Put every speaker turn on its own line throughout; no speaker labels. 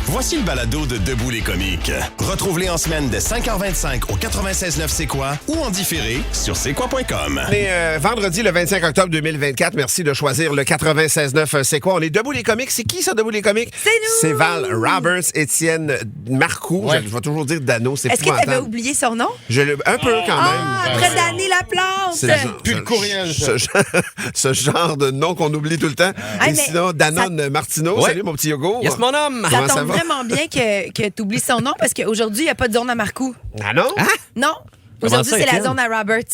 Voici le balado de Debout les comiques. Retrouve-les en semaine de 5h25 au 96.9 C'est quoi ou en différé sur c'est-quoi.com.
On est vendredi le 25 octobre 2024. Merci de choisir le 96.9 C'est quoi. On est Debout les comiques. C'est qui ça, Debout les comiques?
C'est nous!
C'est Val Roberts, Étienne Marcoux.
Ouais.
Je vais toujours dire Dano. C'est
Est-ce que tu avais
épouvantable.
oublié son nom?
Un peu quand même.
Après Danny Laplante!
C'est le genre-
Plus le courriel, ça.
ce genre de nom qu'on oublie tout le temps.
Ah,
Et
mais
sinon, Danone Martineau.
Ouais.
Salut, mon petit Yogo.
Yes, mon homme!
Ça
Comment ça
tombe
va?
vraiment bien que tu oublies son nom parce qu'aujourd'hui, il n'y a pas de zone à Marcoux.
Ah non?
Non.
Comment
Aujourd'hui,
ça,
c'est la
Étienne?
zone à Roberts.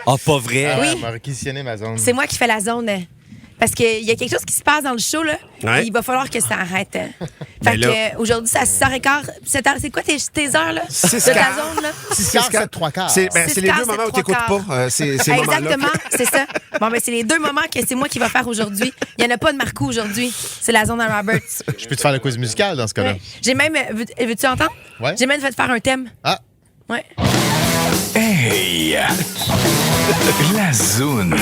Ah, pas vrai?
Oui.
Elle m'a réquisitionné ma zone.
C'est moi qui fais la zone. Parce qu'il y a quelque chose qui se passe dans le show, là.
Ouais.
Et il va falloir que ça arrête. Fait
Mais là-
que aujourd'hui, c'est à 6h15. C'est quoi tes heures, là?
Six
De ta
quarts.
zone, là?
6h, 7/3.
C'est
Six
les
quarts,
deux moments où
sept,
tu n'écoutes
trois
pas ces moments-là.
Exactement, c'est ça. Bon, ben, c'est les deux moments que c'est moi qui va faire aujourd'hui. Il n'y en a pas de Marcoux aujourd'hui. C'est la zone à Roberts.
Je peux te faire le quiz musical dans ce cas-là?
Ouais. J'ai même. Veux-tu entendre?
Ouais.
J'ai même fait faire un thème.
Ah,
Ouais.
Hey! La zone.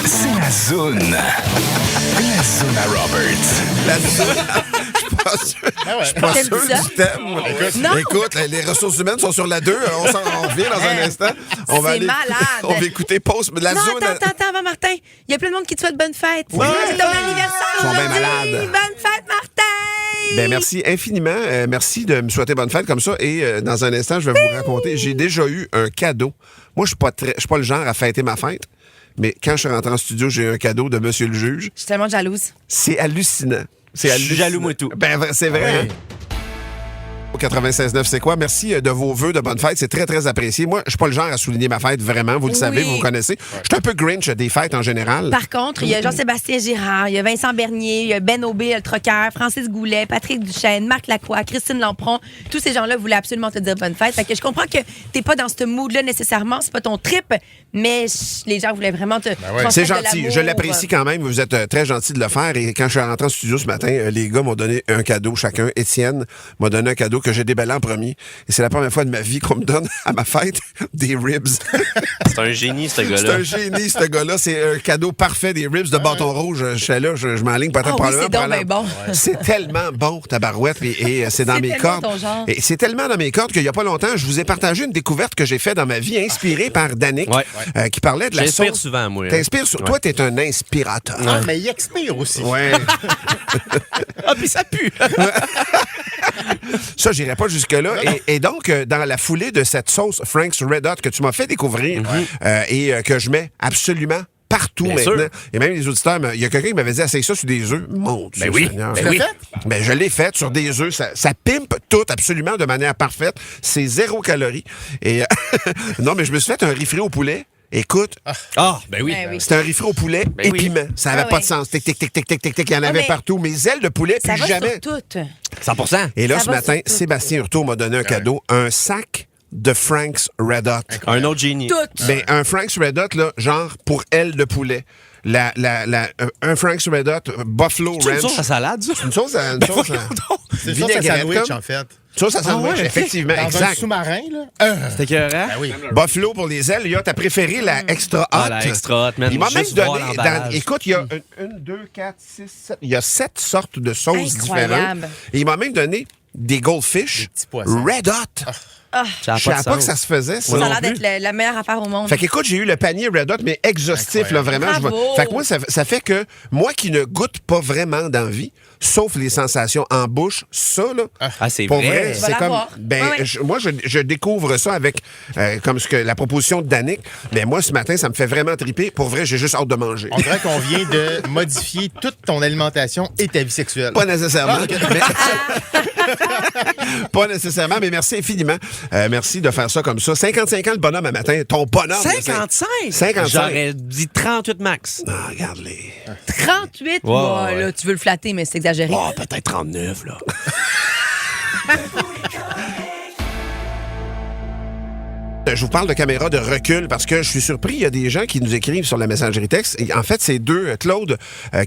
C'est la zone. La zone à Roberts.
Je suis pas
T'aimes
sûr
ça?
du thème.
Non.
Écoute, les ressources humaines sont sur la 2. On revient dans un instant. On va
C'est
aller,
malade.
On va écouter Pause. La
Non,
zone.
attends, avant Martin. Il y a plein de monde qui te souhaite bonne fête.
Ouais.
C'est ton anniversaire.
Ils sont bien
aujourd'hui.
malades.
Bonne fête, Martin.
Ben merci infiniment. Merci de me souhaiter bonne fête comme ça. Et dans un instant, je vais vous raconter. J'ai déjà eu un cadeau. Moi, je suis pas le genre à fêter ma fête. Mais quand je suis rentré en studio, j'ai eu un cadeau de Monsieur le juge.
Je suis tellement jalouse.
C'est hallucinant. C'est
Je suis
hallucinant.
jaloux, moi, tout.
Ben, c'est vrai. Hein? Au 96.9, c'est quoi? Merci de vos vœux de bonne fête. C'est très, très apprécié. Moi, je suis pas le genre à souligner ma fête, vraiment. Vous le savez, vous me connaissez. Je suis un peu Grinch des fêtes en général.
Par contre, il y a Jean-Sébastien Girard, il y a Vincent Bernier, il y a Ben Aubé, le troqueur, Francis Goulet, Patrick Duchesne, Marc Lacroix, Christine Lampron. Tous ces gens-là voulaient absolument te dire bonne fête. Fait que je comprends que t'es pas dans ce mood-là nécessairement. C'est pas ton trip, mais les gens voulaient vraiment te transmettre
C'est
de
gentil.
l'amour.
Je l'apprécie quand même. Vous êtes très gentil de le faire. Et quand je suis rentré en studio ce matin, les gars m'ont donné un cadeau chacun. Étienne m'a donné un cadeau que j'ai déballé en premier. Et c'est la première fois de ma vie qu'on me donne à ma fête des ribs.
C'est un génie, ce
C'est
gars-là.
un génie, ce gars-là. C'est un cadeau parfait des ribs de bâton rouge. Je suis là, je m'enligne peut-être
Ah oui,
probablement
c'est
pour
donc
aller-
bien bon.
C'est tellement bon, tabarouette. Et c'est dans
C'est
mes
tellement
cordes.
ton genre.
Et c'est tellement dans mes cordes qu'il n'y a pas longtemps, je vous ai partagé une découverte que j'ai faite dans ma vie, inspirée par Danick,
Ouais.
qui parlait de la
J'inspire
sauce.
souvent, moi.
T'inspires sur...
Ouais.
Toi, t'es un inspirateur.
Ah, mais il expire aussi.
Ouais.
Ah, puis ça pue!
Ça, j'irai pas jusque-là. Et donc, dans la foulée de cette sauce Frank's Red Hot que tu m'as fait découvrir et que je mets absolument partout
Bien
maintenant.
sûr.
Et même les auditeurs, il y a quelqu'un qui m'avait dit, essaye ça sur des œufs. Mon Dieu,
Ben oui.
Seigneur.
Ben oui.
Ben, je l'ai fait sur des œufs. Ça pimpe tout absolument de manière parfaite. C'est 0 calories. Et non, mais je me suis fait un riz frit au poulet. Écoute,
Ah, ben oui.
Ben oui.
c'était un riz frit au poulet et
oui.
piment. Ça n'avait
Ah
pas
oui.
de sens. Tic, tic, tic, tic, tic, tic, tic. Il y en avait
mais
partout. Mes ailes de poulet,
Ça
plus
va
jamais.
sur tout.
100%.
Et là,
Ça
ce
va
matin,
sur tout.
Sébastien Hurtaud m'a donné un cadeau, un sac de Frank's Red Hot.
Un autre génie.
Tout.
Ben, un Frank's Red Hot, là, genre pour aile de poulet. Un Frank's Red Hot Buffalo
C'est une
Ranch.
sauce à salade, ça?
Une sauce à...
C'est ça, c'est
vinaigrette,
sandwich,
comme.
en fait.
Sauce à sandwich,
ouais, ok.
effectivement,
Dans un
exact.
sous-marin, là.
C'était écœurant?
Ben oui.
Buffalo pour les ailes. Il y a ta préférée, la Extra Hot.
Ah, la Extra Hot, man.
Il m'a
Juste
même
voir
donné...
l'emballage.
Écoute, il y a 1, 2, 4, 6, 7... Il y a 7 sortes de sauces
Incroyable.
différentes. Et il m'a même donné des goldfish
Des petits poissons.
Red Hot.
Ça a
Je savais
de
pas que
sens.
ça se faisait, ça.
Ça a
non
l'air
plus.
d'être la meilleure affaire au monde.
Fait qu'écoute, j'ai eu le panier Red Hot, mais exhaustif, là, vraiment.
Bravo.
Fait que moi, ça fait que moi qui ne goûte pas vraiment d'envie, sauf les sensations en bouche, ça, là.
Ah, c'est
Pour
vrai.
vrai,
Tu vas
c'est comme.
l'avoir.
Ben,
Ouais, ouais.
moi, je découvre ça avec comme ce que la proposition de Danick. Mais moi, ce matin, ça me fait vraiment triper. Pour vrai, j'ai juste hâte de manger.
On dirait qu'on vient de modifier toute ton alimentation et ta vie sexuelle.
Pas nécessairement. Pas nécessairement, mais merci infiniment. Merci de faire ça comme ça. 55 ans, le bonhomme, à matin. Ton bonhomme.
55?
55.
J'aurais dit 38 max.
Ah, regarde-les.
38?
Ouais, ouais.
Là, tu veux le flatter, mais c'est exagéré.
Oh, peut-être 39, là.
je vous parle de caméra de recul parce que je suis surpris, il y a des gens qui nous écrivent sur la messagerie texte. Et en fait, c'est Claude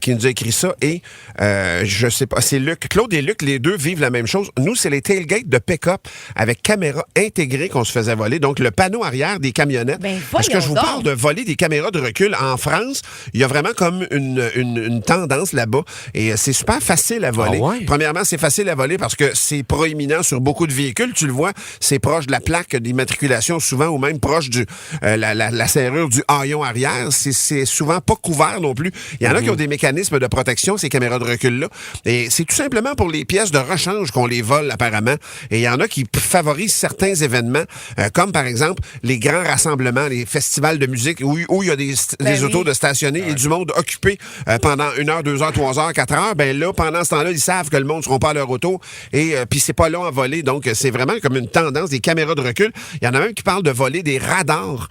qui nous a écrit ça et je sais pas, c'est Luc. Claude et Luc, les deux vivent la même chose. Nous, c'est les tailgates de pick-up avec caméra intégrée qu'on se faisait voler. Donc, le panneau arrière des camionnettes. Parce que je vous parle de voler des caméras de recul en France. Il y a vraiment comme une tendance là-bas et c'est super facile à voler.
Ah ouais?
Premièrement, c'est facile à voler parce que c'est proéminent sur beaucoup de véhicules. Tu le vois, c'est proche de la plaque d'immatriculation souvent ou même proche du la serrure du haillon arrière. C'est souvent pas couvert non plus. Il y en a qui ont des mécanismes de protection, ces caméras de recul-là. Et c'est tout simplement pour les pièces de rechange qu'on les vole apparemment. Et il y en a qui favorisent certains événements, comme par exemple les grands rassemblements, les festivals de musique où il y a des autos de stationner et du monde occupé pendant 1 heure, 2 heures, 3 heures, 4 heures. Ben là, pendant ce temps-là, ils savent que le monde ne seront pas à leur auto et puis c'est pas long à voler. Donc, c'est vraiment comme une tendance des caméras de recul. Il y en a même qui parlent de voler des radars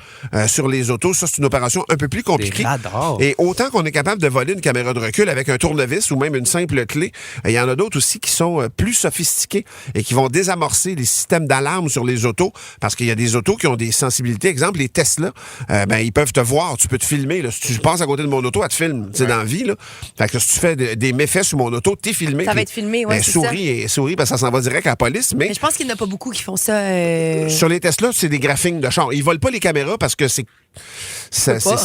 sur les autos. Ça, c'est une opération un peu plus compliquée.
Des radars?
Et autant qu'on est capable de voler une caméra de recul avec un tournevis ou même une simple clé, il y en a d'autres aussi qui sont plus sophistiqués et qui vont désamorcer les systèmes d'alarme sur les autos parce qu'il y a des autos qui ont des sensibilités. Exemple, les Tesla, ils peuvent te voir, tu peux te filmer. Là. Si tu passes à côté de mon auto, elle te filme. C'est dans la vie. Là. Fait que si tu fais des méfaits sur mon auto, t'es filmé.
Ça va être filmé, oui, c'est
souris, parce que ça s'en va direct à la police. Mais
je pense qu'il n'y en a pas beaucoup qui font ça.
Sur les Tesla, c'est des graphiques de char. Ils volent pas les caméras parce que c'est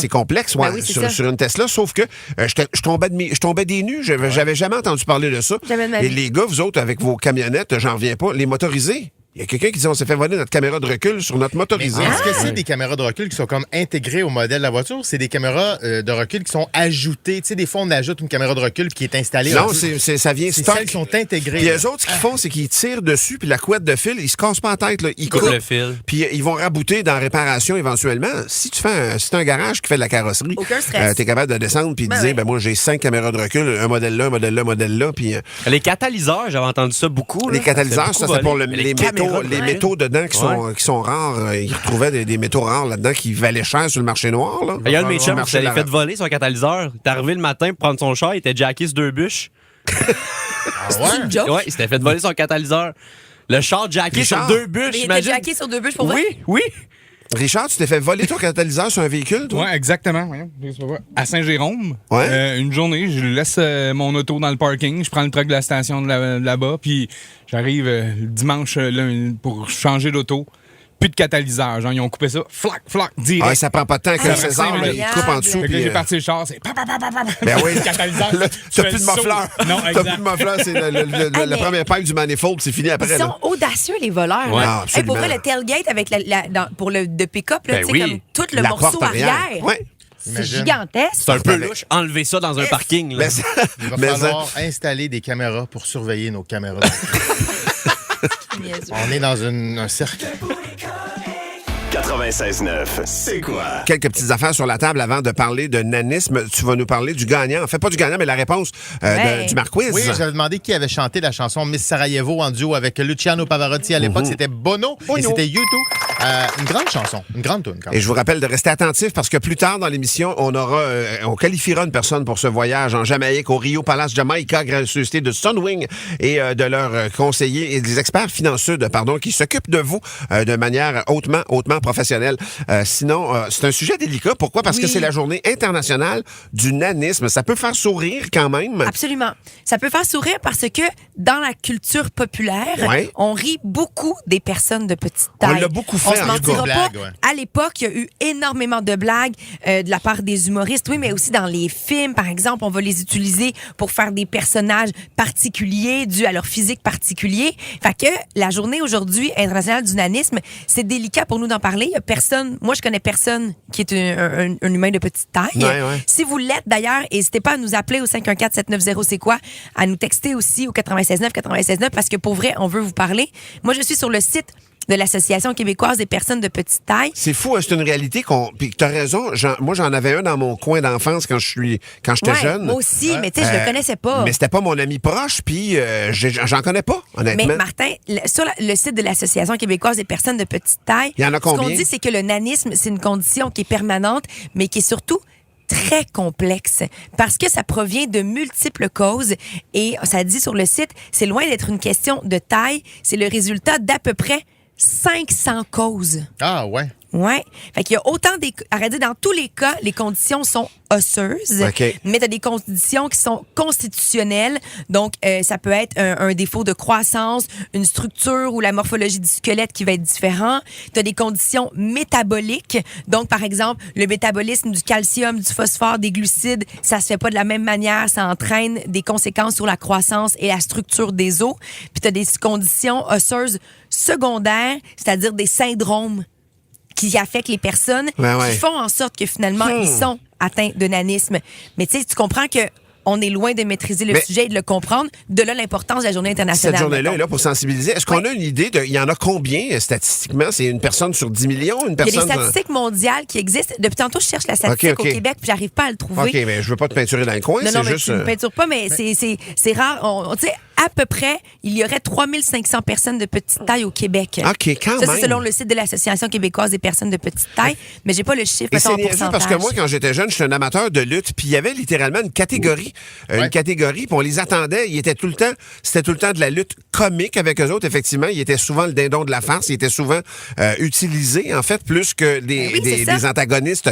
complexe, ouais,
oui,
sur une Tesla, sauf que je tombais des nues. J'avais jamais entendu parler de ça.
Jamais de ma vie.
Et les gars, vous autres, avec vos camionnettes, j'en reviens pas, les motorisés. Il y a quelqu'un qui dit on s'est fait voler notre caméra de recul sur notre motorisé.
Est-ce que c'est des caméras de recul qui sont comme intégrées au modèle de la voiture? C'est des caméras de recul qui sont ajoutées. Tu sais, des fois, on ajoute une caméra de recul qui est installée.
Non, ça vient
c'est
stock.
celles qui sont intégrées.
Puis les autres, ce qu'ils font, c'est qu'ils tirent dessus, puis la couette de fil, ils se cassent pas la tête. Là. Ils coupent
le fil.
Puis ils vont rabouter dans la réparation éventuellement. Si tu fais si t'as un garage qui fait de la carrosserie,
aucun stress.
t'es capable de descendre puis de dire, moi, j'ai 5 caméras de recul, un modèle là, un modèle là, un modèle là. Puis
les catalyseurs, j'avais entendu ça beaucoup.
les catalyseurs, ça, c'est pour
les
métaux dedans qui sont rares. Ils retrouvaient des métaux rares là-dedans qui valaient cher sur le marché noir. Là.
Il y a le méchant qui s'est fait voler son catalyseur. Il est arrivé le matin pour prendre son char, il était jacké sur 2 bûches.
C'est une joke?
Ouais, il s'était fait voler son catalyseur. Le char jacké sur 2 bûches.
Il était jacké sur 2 bûches pour vrai?
Oui.
Richard, tu t'es fait voler ton catalyseur sur un véhicule, toi?
Oui, exactement. À Saint-Jérôme,
Ouais.
une journée, je laisse mon auto dans le parking, je prends le truck de la station de là-bas, puis j'arrive dimanche pour changer d'auto. Plus de catalyseur. Genre, ils ont coupé ça, flac, direct.
Ah, ça prend pas de temps que César, là, il coupe en dessous.
Fait que là,
Puis,
j'ai parti le char, c'est
ben oui.
le catalyseur.
Là,
tu
t'as
fais
plus de
le saut.
muffleur.
Non,
T'as
exact.
plus de muffleur, c'est la première pipe du manifold, c'est fini après.
Ils sont audacieux, les voleurs.
Ouais.
Là.
Ah, absolument.
Pour vrai, le tailgate avec pour le de pick-up, là,
Ben
tu sais,
oui.
comme tout le
La
morceau
porte arrière.
arrière.
Ouais.
C'est
Imagine.
gigantesque.
C'est un peu louche. Enlever ça dans un parking. Là.
Il va falloir installer des caméras pour surveiller nos caméras. On est dans un cercle.
96.9, c'est quoi?
Quelques petites affaires sur la table avant de parler de nanisme. Tu vas nous parler du gagnant. En fait, pas du gagnant, mais la réponse du Marquiz.
Oui, j'avais demandé qui avait chanté la chanson Miss Sarajevo en duo avec Luciano Pavarotti à l'époque. C'était Bono et c'était U2. Une grande chanson, une grande tune quand même.
Et je vous rappelle de rester attentif parce que plus tard dans l'émission, on qualifiera une personne pour ce voyage en Jamaïque, au Rio Palace Jamaica, gracieuseté de Sunwing et de leurs conseillers et des experts financiers, qui s'occupent de vous de manière hautement professionnelle. Sinon, c'est un sujet délicat. Pourquoi? Parce que c'est la journée internationale du nanisme. Ça peut faire sourire quand même.
Absolument. Ça peut faire sourire parce que dans la culture populaire, on rit beaucoup des personnes de petite taille.
On l'a beaucoup fait.
On se mentira pas.
blagues,
À l'époque, il y a eu énormément de blagues de la part des humoristes, oui, mais aussi dans les films, par exemple, on va les utiliser pour faire des personnages particuliers dus à leur physique particulier. Fait que la journée aujourd'hui internationale du nanisme, c'est délicat pour nous d'en parler. Il y a personne, moi je connais personne qui est un humain de petite taille.
Ouais.
Si vous l'êtes d'ailleurs, n'hésitez pas à nous appeler au 514-790 c'est quoi, à nous texter aussi au 96.9 parce que pour vrai, on veut vous parler. Moi je suis sur le site de l'Association québécoise des personnes de petite taille.
C'est fou, hein, c'est une réalité puis t'as raison. Moi, j'en avais un dans mon coin d'enfance quand j'étais jeune.
Moi aussi, mais tu sais, je le connaissais pas.
Mais c'était pas mon ami proche, puis j'en connais pas, honnêtement.
Mais Martin, sur le site de l'Association québécoise des personnes de petite taille,
il y en a combien?
Ce qu'on dit, c'est que le nanisme, c'est une condition qui est permanente, mais qui est surtout très complexe parce que ça provient de multiples causes et ça dit sur le site, c'est loin d'être une question de taille, c'est le résultat d'à peu près 500 causes.
Ah, ouais.
Ouais. Fait qu'il y a autant dans tous les cas, les conditions sont osseuses,
OK.
mais tu as des conditions qui sont constitutionnelles. Donc, ça peut être un défaut de croissance, une structure ou la morphologie du squelette qui va être différent. Tu as des conditions métaboliques. Donc, par exemple, le métabolisme du calcium, du phosphore, des glucides, ça se fait pas de la même manière. Ça entraîne des conséquences sur la croissance et la structure des os. Puis, tu as des conditions osseuses secondaires, c'est-à-dire des syndromes qui affectent les personnes, qui font en sorte que finalement, ils sont atteints de nanisme. Mais tu sais, tu comprends que on est loin de maîtriser le sujet et de le comprendre. De là, l'importance de la Journée internationale.
Cette journée-là est là pour sensibiliser. Est-ce qu'on a une idée il y en a combien statistiquement? C'est une personne sur 10 millions?
Il y a des statistiques mondiales qui existent. Depuis tantôt, je cherche la statistique au Québec, puis j'arrive pas à le trouver.
OK, mais je veux pas te peinturer dans le coin.
Non, mais
juste...
tu ne me peintures pas, mais c'est rare. Tu sais, à peu près, il y aurait 3500 personnes de petite taille au Québec.
OK, quand même.
Ça, c'est selon le site de l'Association québécoise des personnes de petite taille, mais j'ai pas le chiffre
Et
en
c'est niaiseux
pourcentage.
parce que moi, quand j'étais jeune, j'étais un amateur de lutte, puis il y avait littéralement une catégorie. Puis on les attendait. C'était tout le temps de la lutte comique avec eux autres, effectivement. Il était souvent le dindon de la farce. Il était souvent utilisé, en fait, plus que des antagonistes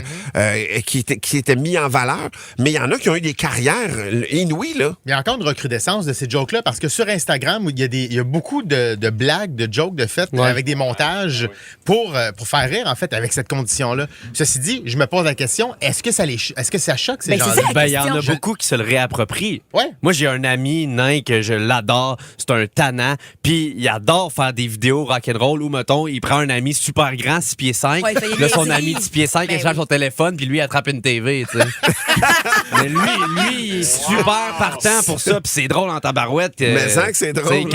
qui étaient mis en valeur. Mais il y en a qui ont eu des carrières inouïes, là.
Il y a encore une recrudescence de ces jokes-là parce que sur Instagram, il y a beaucoup de blagues, de jokes de fait avec des montages pour faire rire, en fait, avec cette condition-là. Ceci dit, je me pose la question, est-ce que ça choque ces gens-là?
Il y en a beaucoup qui se le réapproprient.
Ouais.
Moi, j'ai un ami nain que je l'adore. C'est un tannant. Puis, il adore faire des vidéos rock'n'roll où, mettons, il prend un ami super grand, 6 pieds 5. Là, son ami 10 pieds 5, il charge son téléphone, puis lui, il attrape une TV, tu sais. Mais lui, il est super partant pour ça. Puis c'est drôle en tabarouette.
Mais ça que c'est drôle.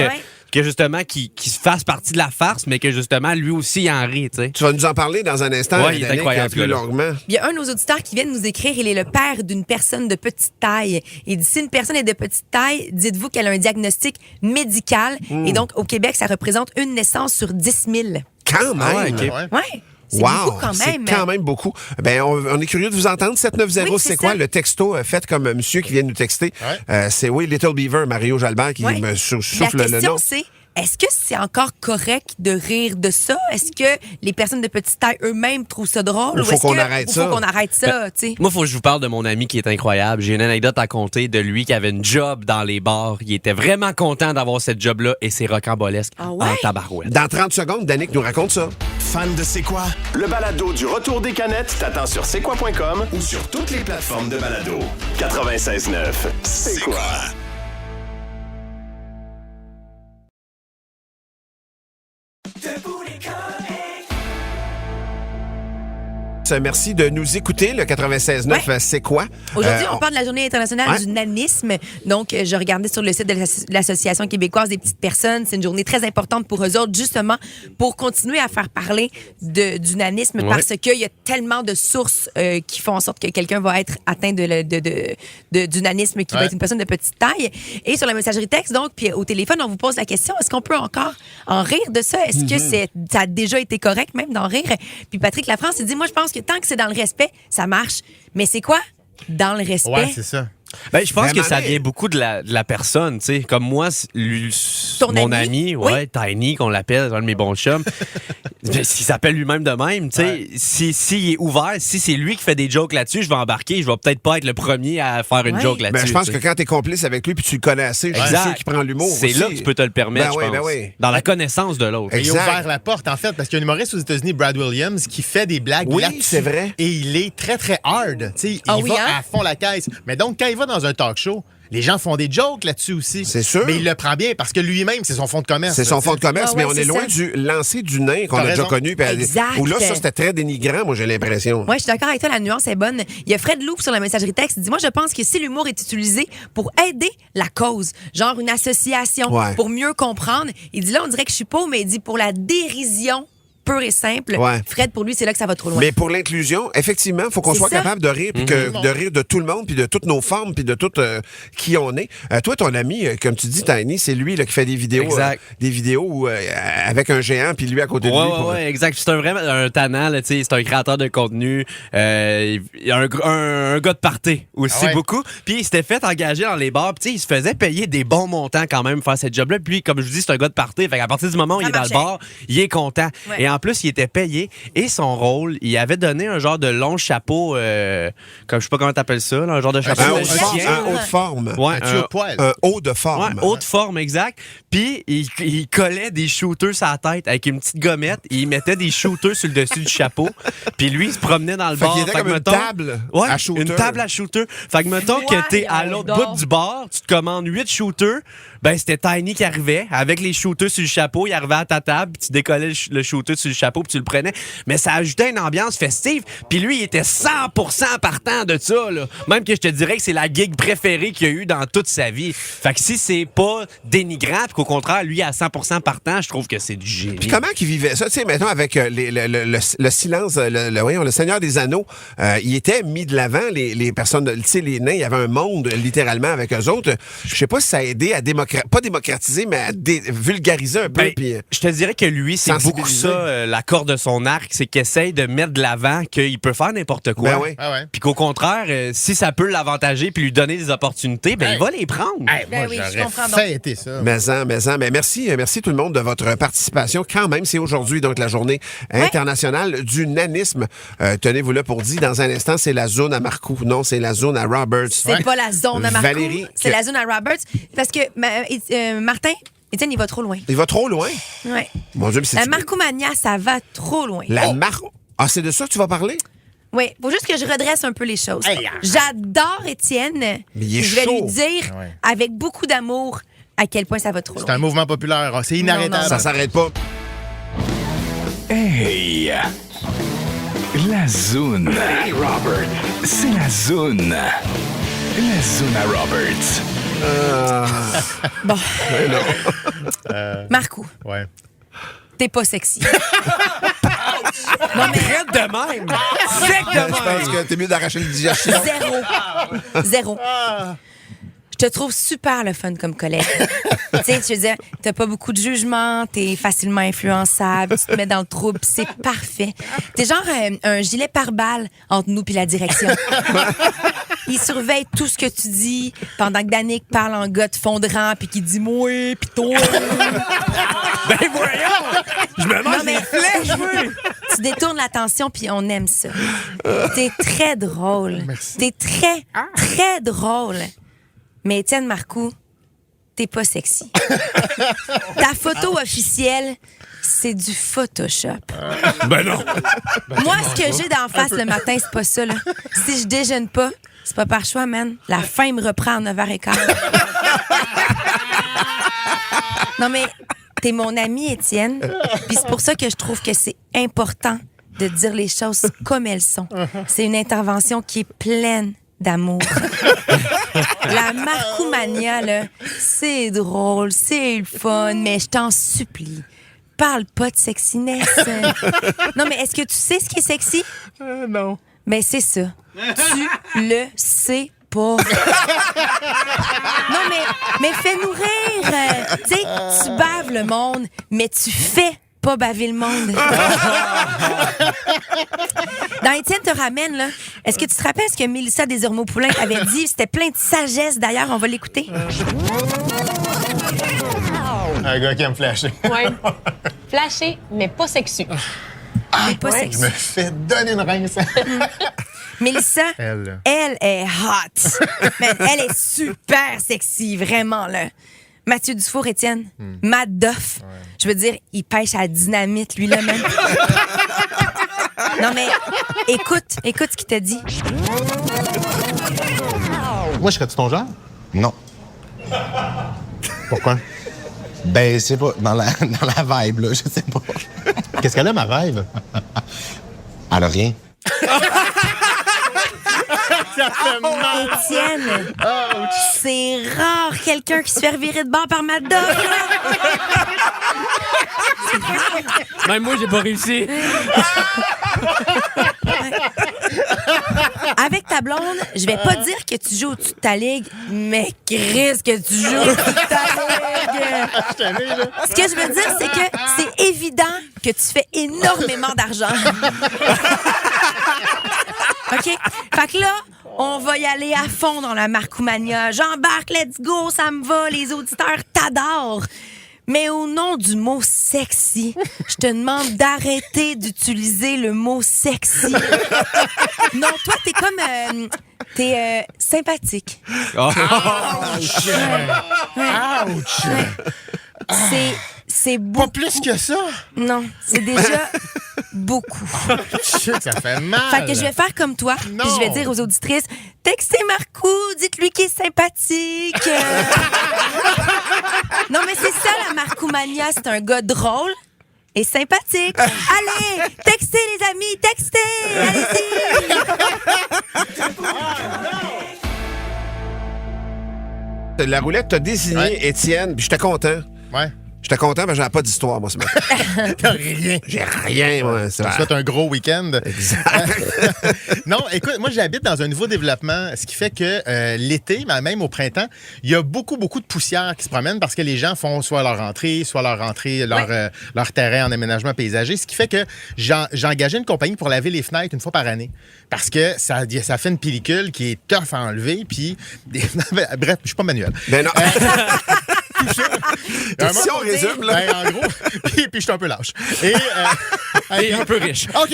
Que justement, qu'il fasse partie de la farce, mais que justement, lui aussi, il en rit, tu sais.
Tu vas nous en parler dans un instant,
il est incroyable,
plus longuement.
Il y a un de nos auditeurs qui vient de nous écrire. Il est le père d'une personne de petite taille. Il dit, si une personne est de petite taille, dites-vous qu'elle a un diagnostic médical. Et donc, au Québec, ça représente une naissance sur 10 000.
Quand même!
Ah, okay.
Ouais. C'est beaucoup quand même.
C'est quand même beaucoup. Ben, on est curieux de vous entendre. 790,
oui,
c'est quoi le texto fait comme monsieur qui vient de nous texter? C'est Little Beaver, Mario Jalbert, qui me souffle le nom.
La question, c'est, est-ce que c'est encore correct de rire de ça? Est-ce que les personnes de petite taille eux-mêmes trouvent ça drôle?
Il faut qu'on arrête ça.
Faut qu'on arrête ça, tu sais.
Moi, il faut que je vous parle de mon ami qui est incroyable. J'ai une anecdote à compter de lui qui avait une job dans les bars. Il était vraiment content d'avoir cette job-là et c'est rocambolesque en tabarouette.
Dans 30 secondes, Danick nous raconte ça.
Fan de C'est quoi? Le balado du retour des canettes t'attend sur c'est quoi.com ou sur toutes les plateformes de balado. 96.9, C'est quoi?
Merci de nous écouter, le 96.9, c'est quoi?
Aujourd'hui, on parle de la Journée internationale du nanisme. Donc, je regardais sur le site de l'Association québécoise des petites personnes. C'est une journée très importante pour eux autres, justement, pour continuer à faire parler du nanisme parce qu'il y a tellement de sources qui font en sorte que quelqu'un va être atteint du nanisme, qui va être une personne de petite taille. Et sur la messagerie texte, donc, puis au téléphone, on vous pose la question, est-ce qu'on peut encore en rire de ça? Est-ce que ça a déjà été correct même d'en rire? Puis Patrick Lafrance, il dit, moi, je pense que tant que c'est dans le respect, ça marche. Mais c'est quoi dans le respect?
Ouais, c'est ça.
Ben, je pense que ça vient beaucoup de la personne, tu sais. Comme moi, mon ami, Tiny, qu'on l'appelle, un de mes bons chums, s'il s'appelle lui-même de même, tu sais, s'il est ouvert, si c'est lui qui fait des jokes là-dessus, je vais embarquer, je vais peut-être pas être le premier à faire une joke là-dessus.
Mais je pense que quand t'es complice avec lui puis tu le connais assez, je suis sûr qu'il prend l'humour.
C'est là que tu peux te le permettre, je pense. Dans la connaissance de l'autre.
Il a ouvert la porte, en fait, parce qu'il y a un humoriste aux États-Unis, Brad Williams, qui fait des blagues là-dessus.
Oui, c'est vrai.
Et il est très, très hard. Tu sais, il va à fond la caisse. Mais donc, quand il va dans un talk show, les gens font des jokes là-dessus aussi.
C'est sûr.
Mais il le prend bien parce que lui-même, c'est son fonds de commerce.
C'est son fonds de commerce, mais on est loin du lancer du nain qu'on a déjà connu. Où là, ça, c'était très dénigrant, moi, j'ai l'impression.
Oui, je suis d'accord avec toi, la nuance est bonne. Il y a Fred Louvre sur la messagerie texte. Il dit, moi, je pense que si l'humour est utilisé pour aider la cause, genre une association, pour mieux comprendre, il dit là, on dirait que je suis pauvre, mais il dit pour la dérision pur et simple.
Ouais.
Fred, pour lui, c'est là que ça va trop loin.
Mais pour l'inclusion, effectivement, il faut qu'on
C'est
soit
ça.
capable de rire, puis de rire de tout le monde, puis de toutes nos formes, puis de tout qui on est. Toi, ton ami, comme tu dis, Tiny, c'est lui là, qui fait des vidéos,
Exact.
avec un géant, puis lui à côté de lui.
Ouais, exact. C'est un tannant, là, c'est un créateur de contenu. Il y a un gars de party aussi, beaucoup. Puis il s'était fait engager dans les bars. Puis il se faisait payer des bons montants quand même pour faire cette job-là. Puis comme je vous dis, c'est un gars de party. Fait qu'à partir du moment où il est dans le bar, il est content. Ouais. Et en plus, il était payé. Et son rôle, il avait donné un genre de long chapeau, comme je sais pas comment t'appelles ça, là, un genre de chapeau.
Un haut de forme.
Ouais,
un haut de forme.
Ouais, haut de forme, exact. Puis il collait des shooters sur la tête avec une petite gommette. Il mettait des shooters sur le dessus du chapeau. Puis lui, il se promenait dans le bar.
Il était comme une table à shooter.
Une table à shooter. Fait que mettons que t'es à l'autre bout du bar, tu te commandes 8 shooters. Ben, c'était Tiny qui arrivait avec les shooters sur le chapeau. Il arrivait à ta table, puis tu décollais le shooter sur le chapeau, puis tu le prenais. Mais ça ajoutait une ambiance festive. Puis lui, il était 100% partant de ça, là. Même que je te dirais que c'est la gig préférée qu'il a eu dans toute sa vie. Fait que si c'est pas dénigrant, puis qu'au contraire, lui, à 100% partant, je trouve que c'est du génie.
Puis comment qu'il vivait ça? Tu sais, maintenant, avec le silence, le Seigneur des Anneaux, il était mis de l'avant, les personnes, tu sais, les nains, il y avait un monde, littéralement, avec eux autres. Je sais pas si ça a aidé à pas démocratiser, mais à vulgariser un peu.
Ben, je te dirais que lui, c'est beaucoup ça, la corde de son arc, c'est qu'il essaye de mettre de l'avant qu'il peut faire n'importe quoi.
Ben oui.
Puis qu'au contraire, si ça peut l'avantager puis lui donner des opportunités, ben il va les prendre.
Ben oui, je comprends donc.
Fêter ça. Mais merci tout le monde de votre participation. Quand même, c'est aujourd'hui donc la journée internationale du nanisme. Tenez-vous là pour dire, dans un instant, c'est la zone à Marcoux. Non, c'est la zone à Roberts.
C'est pas la zone à Marcoux.
Valérie,
c'est la zone à Roberts. Parce que Martin, Étienne, il va trop loin.
Il va trop loin?
Oui.
Mon Dieu, mais c'est...
La Marcoumania, ça va trop loin.
Ah, c'est de ça que tu vas parler?
Oui, faut juste que je redresse un peu les choses. J'adore Étienne.
Mais il est
je vais
chaud.
lui dire, avec beaucoup d'amour, à quel point ça va trop loin.
C'est un mouvement populaire. C'est inarrêtable.
Ça s'arrête pas.
Hey! La zone. Hey, Robert. C'est la zone. La zone à Roberts.
Bon. Marcou.
Ouais.
T'es pas sexy.
Non, mais arrête de même. Sec de même.
Je pense que t'es mieux d'arracher le digestion.
Zéro. Je te trouve super le fun comme collègue. Tu sais, je veux dire, t'as pas beaucoup de jugement, t'es facilement influençable, tu te mets dans le trouble, c'est parfait. T'es genre un gilet pare-balles entre nous puis la direction. Il surveille tout ce que tu dis pendant que Danick parle en gars de fondrant puis qu'il dit « moi puis toi ».
Ben voyons! Je me mange des flèches, oui!
Tu détournes l'attention puis on aime ça. T'es très drôle.
Merci.
T'es très, très drôle. Mais Étienne Marcoux, t'es pas sexy. Ta photo officielle, c'est du Photoshop.
Ben non!
Moi, ce que j'ai d'en face le matin, c'est pas ça, là. Si je déjeune pas, c'est pas par choix, man. La faim me reprend à 9h15. Non, mais t'es mon ami, Étienne. Puis c'est pour ça que je trouve que c'est important de dire les choses comme elles sont. C'est une intervention qui est pleine d'amour. La Marcoumania, là, c'est drôle, c'est le fun, mais je t'en supplie, parle pas de sexiness. Non, mais est-ce que tu sais ce qui est sexy?
Non.
Ben, c'est ça. Tu le sais pas. Non, mais fais-nous rire. Tu sais, tu baves le monde, mais tu fais pas baver le monde. Dans Étienne te ramène, là, est-ce que tu te rappelles ce que Mélissa Desormeaux-Poulain avait dit? C'était plein de sagesse, d'ailleurs. On va l'écouter.
Un gars qui aime flasher.
Ouais. Flasher, mais pas sexy.
Mais pas
Je
sexy.
me fais donner une rince.
Mélissa,
Elle.
elle est hot. Man, elle est super sexy, vraiment, là. Mathieu Dufour, Étienne, Matt Duff. Je veux dire, il pêche à la dynamite, lui, là, même. Non, mais écoute ce qu'il t'a dit.
Moi, je serais-tu ton genre?
Non.
Pourquoi?
Ben, c'est pas dans la vibe, là, je sais pas.
Qu'est-ce qu'elle a, ma rêve?
Elle a rien.
Étienne, c'est rare quelqu'un qui se fait revirer de bord par Matt Duff.
Même moi, j'ai pas réussi.
Avec ta blonde, je vais pas dire que tu joues au-dessus de ta ligue, mais Chris, que tu joues au-dessus de ta ligue. Ce que je veux dire, c'est que c'est évident que tu fais énormément d'argent. OK? Fait que là, on va y aller à fond dans la Marcoumania. J'embarque, let's go, ça me va, les auditeurs t'adorent. Mais au nom du mot sexy, je te demande d'arrêter d'utiliser le mot sexy. Non, toi, t'es comme... t'es sympathique.
Oh.
Ouch! Ouch!
C'est beaucoup.
Pas plus que ça?
Non, c'est déjà beaucoup.
Shit, ça fait mal.
Fait que je vais faire comme toi, puis je vais dire aux auditrices, textez Marcou, dites-lui qu'il est sympathique. Non, mais c'est ça, la Marcoumania, c'est un gars drôle et sympathique. Allez, textez les amis, textez, allez-y.
La roulette t'a désigné Étienne, puis j'étais content.
Ouais.
J'étais content, mais j'avais pas d'histoire, moi, ce matin.
T'as rien.
J'ai rien, moi.
Ça souhaite un gros week-end.
Exact.
Non, écoute, moi, j'habite dans un nouveau développement, ce qui fait que l'été, même au printemps, il y a beaucoup de poussière qui se promène parce que les gens font soit leur rentrée, leur terrain en aménagement paysager, ce qui fait que j'ai engagé une compagnie pour laver les fenêtres une fois par année parce que ça fait une pellicule qui est tough à enlever, puis... Bref, je suis pas manuel.
Ben non.
Si on résume, là. Ben, en gros, puis je suis un peu lâche.
Et un peu riche.
OK.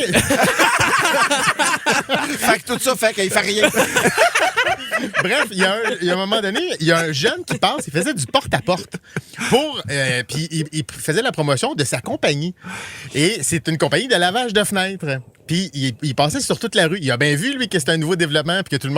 Fait que tout ça fait qu'il fait rien.
Bref, il y a un moment donné, il y a un jeune qui passe, il faisait du porte-à-porte puis il faisait la promotion de sa compagnie. Et c'est une compagnie de lavage de fenêtres. Puis il passait sur toute la rue. Il a bien vu, lui, que c'était un nouveau développement puis que tout le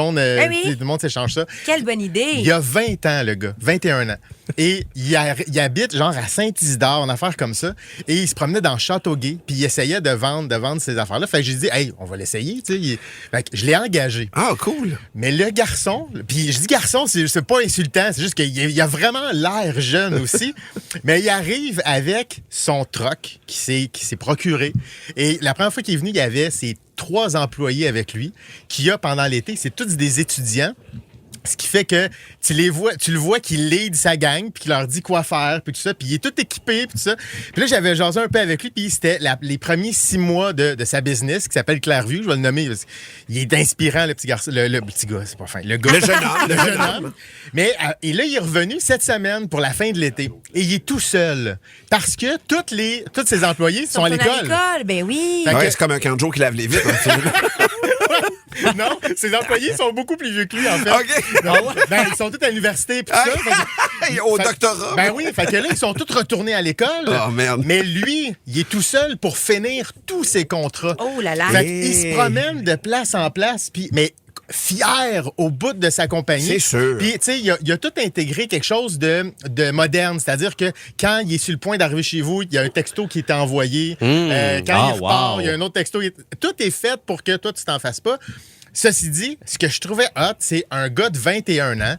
monde s'échange ça.
Quelle bonne idée.
Il a 20 ans, le gars. 21 ans. Et il habite genre à Saint-Isidore, une affaire comme ça. Et il se promenait dans Châteauguay puis il essayait de vendre ces affaires-là. Fait que j'ai dit, hey, on va l'essayer. Fait que je l'ai engagé.
Ah, cool.
Mais le garçon, puis je dis garçon, c'est pas insultant, c'est juste qu'il a vraiment l'air jeune aussi. Mais il arrive avec son troc qui s'est procuré. Et la première fois qu'il est venu, il y avait ses 3 employés avec lui, qui a pendant l'été, c'est tous des étudiants. Ce qui fait que tu le vois qu'il lead sa gang, puis qu'il leur dit quoi faire, puis tout ça, puis il est tout équipé, puis tout ça. Puis là, j'avais jasé un peu avec lui, puis c'était les premiers 6 mois de sa business, qui s'appelle Clairvue, je vais le nommer, parce qu'il est inspirant, le petit garçon, le petit gars, c'est pas fin, le gars.
Le jeune homme.
Le jeune homme. Mais, et là, il est revenu cette semaine pour la fin de l'été, et il est tout seul, parce que tous ses employés sont à l'école.
Ben oui.
Ouais, c'est comme un canjo qui lave les vitres.
Non, ses employés sont beaucoup plus vieux que lui, en fait.
OK.
Ils sont tous à l'université, puis ça.
Au doctorat.
Ben oui, fait que là, ils sont tous retournés à l'école.
Oh, merde.
Mais lui, il est tout seul pour finir tous ses contrats.
Oh là là.
Fait qu'il se promène de place en place, mais fier au bout de sa compagnie.
C'est sûr.
Puis, tu sais, il a tout intégré quelque chose de moderne. C'est-à-dire que quand il est sur le point d'arriver chez vous, il y a un texto qui est envoyé. Quand il repart, il y a un autre texto. Tout est fait pour que toi, tu t'en fasses pas. Ceci dit, ce que je trouvais hot, c'est un gars de 21 ans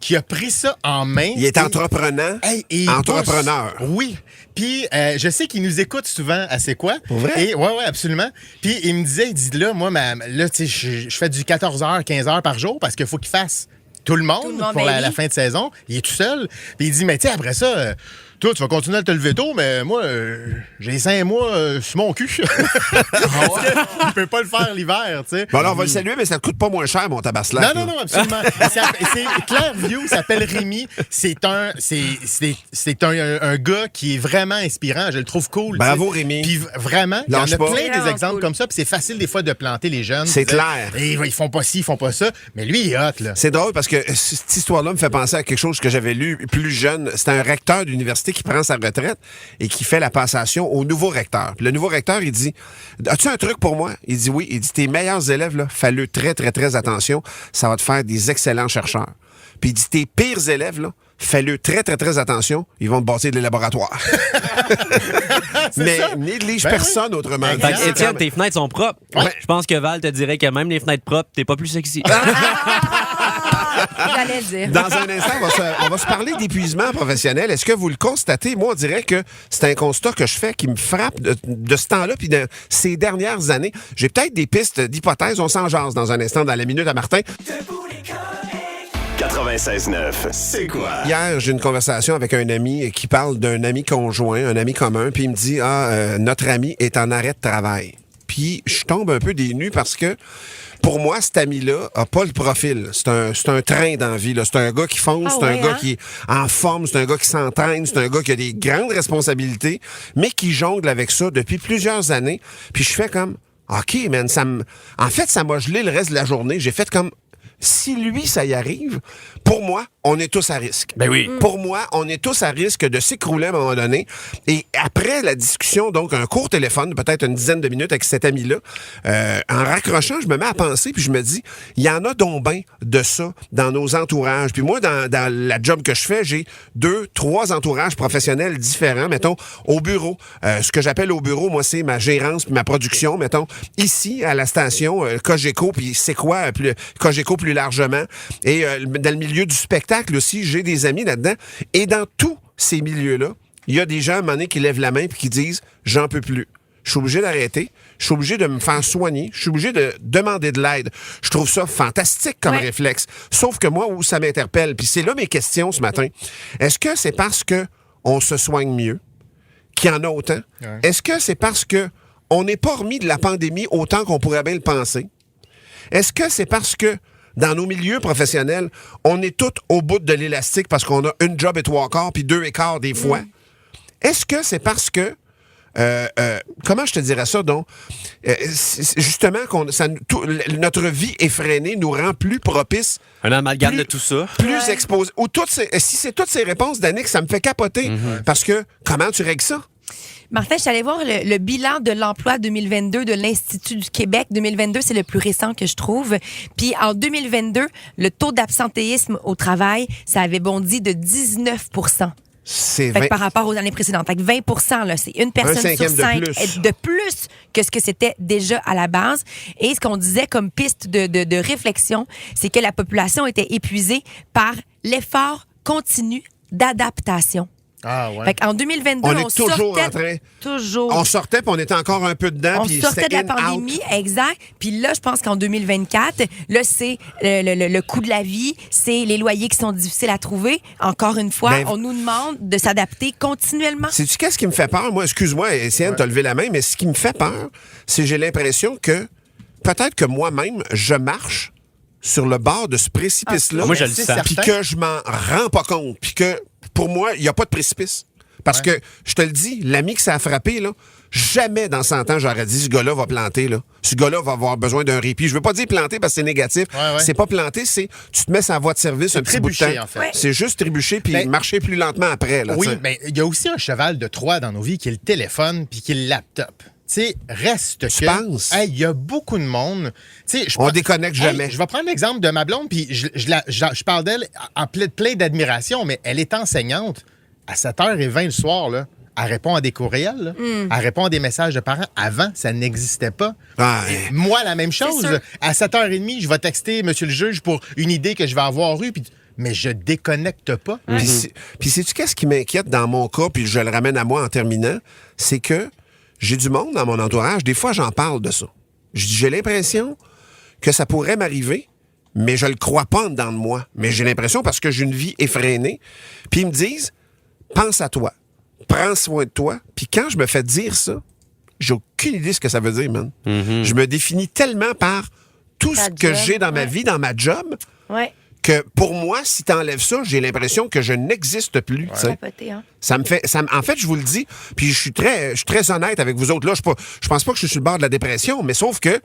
qui a pris ça en main.
Il est entrepreneur. Entrepreneur.
Oui. Puis, je sais qu'il nous écoute souvent à C'est quoi?
Pour vrai?
Et, ouais, absolument. Puis, il me disait, là, moi, là, tu sais, je fais du 14h, 15h par jour parce qu'il faut qu'il fasse tout le monde pour la fin de saison. Il est tout seul. Puis, il dit, mais tu sais, après ça... toi, tu vas continuer à te lever tôt, mais moi, j'ai 5 mois sur mon cul. Je peux pas le faire l'hiver, tu sais.
Bon, alors, on va le saluer, mais ça ne coûte pas moins cher, mon tabaslac.
Non, absolument. C'est Clairview, il s'appelle Rémi. C'est un gars qui est vraiment inspirant. Je le trouve cool.
Bravo, Rémi.
Puis vraiment, il y en a plein
Vraiment
des exemples
cool.
comme ça. Puis c'est facile des fois de planter les jeunes.
C'est clair.
Et ils font pas ci, ils font pas ça. Mais lui, il est hot, là.
C'est drôle parce que cette histoire-là me fait penser à quelque chose que j'avais lu plus jeune. C'était un recteur d'université qui prend sa retraite et qui fait la passation au nouveau recteur. Puis le nouveau recteur, il dit, as-tu un truc pour moi? Il dit oui. Il dit, tes meilleurs élèves, là, fais-le très, très, très attention. Ça va te faire des excellents chercheurs. Puis il dit, tes pires élèves, là, fais-le très, très, très attention. Ils vont te bâtir des laboratoires. Mais néglige personne autrement.
Fait que, Étienne, tes fenêtres sont propres.
Ouais.
Je pense que Val te dirait que même les fenêtres propres, t'es pas plus sexy.
J'allais dire.
Dans un instant, on va se parler d'épuisement professionnel. Est-ce que vous le constatez? Moi, on dirait que c'est un constat que je fais qui me frappe de ce temps-là, puis de ces dernières années. J'ai peut-être des pistes d'hypothèses. On s'en jase dans un instant dans la Minute à Martin.
96.9, c'est quoi?
Hier, j'ai une conversation avec un ami qui parle d'un ami conjoint, un ami commun, puis il me dit, notre ami est en arrêt de travail. Puis je tombe un peu des nues parce que pour moi, cet ami-là a pas le profil. C'est un train dans la vie. Là. C'est un gars qui fonce, c'est un gars qui est en forme, c'est un gars qui s'entraîne, c'est un gars qui a des grandes responsabilités, mais qui jongle avec ça depuis plusieurs années. Puis je fais comme, OK, man, en fait, ça m'a gelé le reste de la journée. J'ai fait comme, si lui, ça y arrive, pour moi, on est tous à risque.
Ben oui.
Pour moi, on est tous à risque de s'écrouler à un moment donné. Et après la discussion, donc un court téléphone, peut-être une dizaine de minutes avec cet ami-là, en raccrochant, je me mets à penser, puis je me dis, il y en a donc bien de ça dans nos entourages. Puis moi, dans la job que je fais, j'ai 2, 3 entourages professionnels différents, mettons, au bureau. Ce que j'appelle au bureau, moi, c'est ma gérance puis ma production, mettons, ici, à la station Cogeco, puis c'est quoi Cogeco plus largement. Et dans le milieu du spectacle aussi, j'ai des amis là-dedans. Et dans tous ces milieux-là, il y a des gens à un moment donné qui lèvent la main et qui disent « J'en peux plus. Je suis obligé d'arrêter. Je suis obligé de me faire soigner. Je suis obligé de demander de l'aide. » Je trouve ça fantastique comme réflexe. Sauf que moi, où ça m'interpelle, puis c'est là mes questions ce matin. Est-ce que c'est parce que on se soigne mieux qu'il y en a autant? Ouais. Est-ce que c'est parce que on n'est pas remis de la pandémie autant qu'on pourrait bien le penser? Est-ce que c'est parce que dans nos milieux professionnels, on est tous au bout de l'élastique parce qu'on a une job et 3 quarts, puis 2 1/4 des fois? Est-ce que c'est parce que comment je te dirais ça, donc? Justement, notre vie effrénée nous rend plus propice.
Un amalgame de tout ça.
Plus exposé. Ou si c'est toutes ces réponses d'Annick, ça me fait capoter. Parce que, comment tu règles ça?
Martin, je suis allée voir le bilan de l'emploi 2022 de l'Institut du Québec. 2022, c'est le plus récent que je trouve. Puis en 2022, le taux d'absentéisme au travail, ça avait bondi de 19 %.
C'est
par rapport aux années précédentes. Fait que 20 là, c'est une personne sur 5 de plus que ce que c'était déjà à la base. Et ce qu'on disait comme piste de réflexion, c'est que la population était épuisée par l'effort continu d'adaptation.
Ah ouais.
Fait qu'en 2022,
on est toujours en train.
Toujours.
On sortait, puis on était encore un peu dedans.
On sortait de la pandémie, exact. Puis là, je pense qu'en 2024, là, c'est le coût de la vie, c'est les loyers qui sont difficiles à trouver. Encore une fois, on nous demande de s'adapter continuellement.
Sais-tu qu'est-ce qui me fait peur? Moi, excuse-moi, Étienne, t'as levé la main, mais ce qui me fait peur, c'est que j'ai l'impression que peut-être que moi-même, je marche sur le bord de ce précipice-là.
Moi, je le sens.
Puis que je m'en rends pas compte. Puis que, pour moi, il n'y a pas de précipice. Parce que, je te le dis, l'ami qui s'est frappé, là, jamais dans 100 ans, j'aurais dit, ce gars-là va planter, là. Ce gars-là va avoir besoin d'un répit. Je veux pas dire planter parce que c'est négatif. C'est pas planter, c'est tu te mets sa voie de service un petit bout de temps.
En fait.
C'est juste trébucher puis marcher plus lentement après. Là,
mais il y a aussi un cheval de Troie dans nos vies qui est le téléphone puis qui est le laptop. Tu sais,
tu penses?
Il y a beaucoup de monde.
On déconnecte jamais.
Je vais prendre l'exemple de ma blonde, puis je parle d'elle en plein d'admiration, mais elle est enseignante. À 7h20 le soir, là, elle répond à des courriels, là. Elle répond à des messages de parents. Avant, ça n'existait pas. Moi, la même chose. À 7h30, je vais texter M. le juge pour une idée que je vais avoir eue, mais je déconnecte pas.
Puis sais-tu qu'est-ce qui m'inquiète dans mon cas, puis je le ramène à moi en terminant, c'est que j'ai du monde dans mon entourage. Des fois, j'en parle de ça. J'ai l'impression que ça pourrait m'arriver, mais je le crois pas en dedans de moi. Mais j'ai l'impression parce que j'ai une vie effrénée. Puis ils me disent, pense à toi, prends soin de toi. Puis quand je me fais dire ça, j'ai aucune idée de ce que ça veut dire, man. Je me définis tellement par tout ce que j'ai dans ma vie, dans ma job, que pour moi, si t'enlèves ça, j'ai l'impression que je n'existe plus. Ça me fait, en fait, je vous le dis, puis je suis très honnête avec vous autres. Là, je pense pas que je suis sur le bord de la dépression, mais sauf que,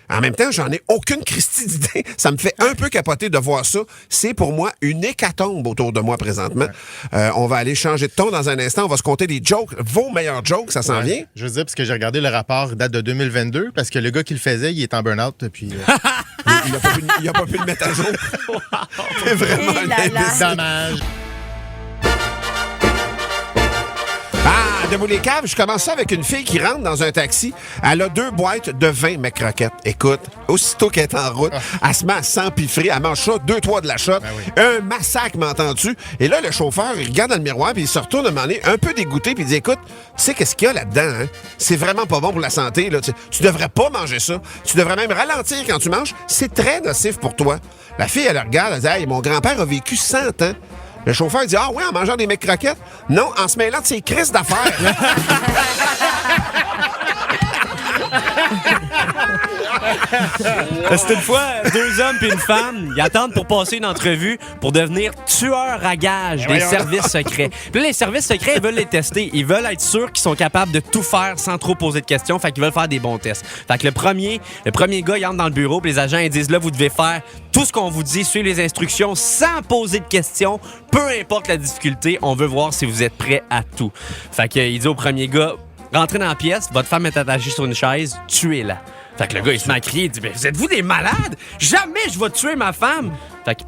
en même temps, j'en ai aucune Christie d'idée. Ça me fait un peu capoter de voir ça. C'est pour moi une hécatombe autour de moi présentement. On va aller changer de ton dans un instant. On va se compter des jokes. Vos meilleurs jokes, ça s'en vient.
Je veux dire, parce que j'ai regardé le rapport date de 2022, parce que le gars qui le faisait, il est en burn-out depuis...
il a pas pu le mettre à jour. C'est vraiment
dommage.
Debout les caves, je commence ça avec une fille qui rentre dans un taxi. Elle a 2 boîtes de 20 McCroquettes. Écoute, aussitôt qu'elle est en route, elle se met à s'empiffrer. Elle mange ça, 2-3 de la shot. Un massacre, m'entends-tu? Et là, le chauffeur, il regarde dans le miroir, puis il se retourne à un moment donné, un peu dégoûté, puis il dit, écoute, tu sais qu'est-ce qu'il y a là-dedans, hein? C'est vraiment pas bon pour la santé, là. Tu devrais pas manger ça. Tu devrais même ralentir quand tu manges. C'est très nocif pour toi. La fille, elle le regarde, elle dit, hey, mon grand-père a vécu 100 ans. Le chauffeur dit, ah oui, en mangeant des McCroquettes? Non, en se mêlant de ses crises d'affaires.
C'était une fois 2 hommes puis une femme, ils attendent pour passer une entrevue pour devenir tueurs à gages des services secrets. Puis là, les services secrets, ils veulent les tester. Ils veulent être sûrs qu'ils sont capables de tout faire sans trop poser de questions. Fait qu'ils veulent faire des bons tests. Fait que le premier gars, il entre dans le bureau, puis les agents, ils disent, là, vous devez faire tout ce qu'on vous dit, suivre les instructions sans poser de questions, peu importe la difficulté. On veut voir si vous êtes prêts à tout. Fait qu'il dit au premier gars, rentrez dans la pièce, votre femme est attachée sur une chaise, tuez-la. Fait que le gars, il se met à crier, il dit, vous êtes-vous des malades? Jamais je vais tuer ma femme! Fait qu'il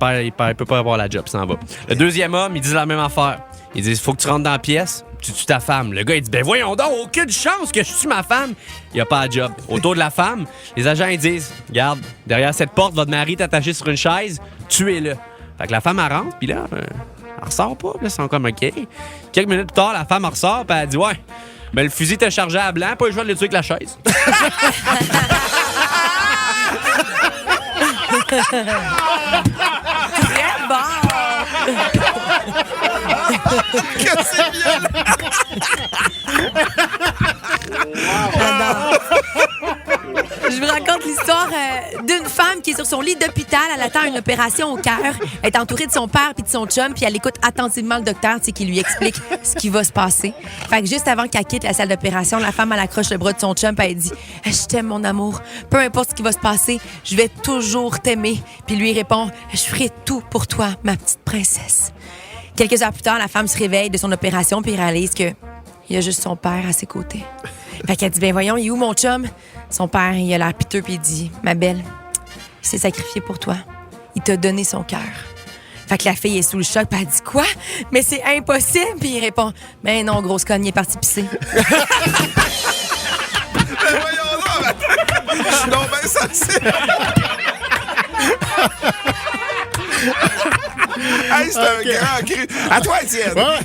peut pas avoir la job, il s'en va. Le deuxième homme, il dit la même affaire. Il dit, faut que tu rentres dans la pièce, tu tues ta femme. Le gars, il dit, ben voyons donc, aucune chance que je tue ma femme. Il n'y a pas de job. Autour de la femme, les agents, ils disent, regarde, derrière cette porte, votre mari est attaché sur une chaise, tuez-le. Fait que la femme, elle rentre, puis là, elle ressort pas. Là, c'est comme OK. Quelques minutes plus tard, la femme, elle ressort, puis elle dit, ouais, ben le fusil était chargé à blanc, pas le choix de le tuer avec la chaise.
Très bon!
Que c'est bien!
Je vous raconte l'histoire d'une femme qui est sur son lit d'hôpital. Elle attend une opération au cœur. Elle est entourée de son père puis de son chum, puis elle écoute attentivement le docteur qui lui explique ce qui va se passer. Fait que juste avant qu'elle quitte la salle d'opération, la femme, elle accroche le bras de son chum puis elle dit « Je t'aime, mon amour. Peu importe ce qui va se passer, je vais toujours t'aimer. » Puis lui répond « Je ferai tout pour toi, ma petite princesse. » Quelques heures plus tard, la femme se réveille de son opération puis réalise que il y a juste son père à ses côtés. Fait qu'elle dit, ben voyons, il est où mon chum? Son père, il a l'air piteux, puis il dit, ma belle, il s'est sacrifié pour toi. Il t'a donné son cœur. Fait que la fille est sous le choc, puis elle dit, quoi? Mais c'est impossible! Puis il répond, ben non, grosse conne, il est parti pisser.
Ben voyons là, je suis donc bien sensible. Hey, c'est un grand cru. À toi, Étienne.
Ouais.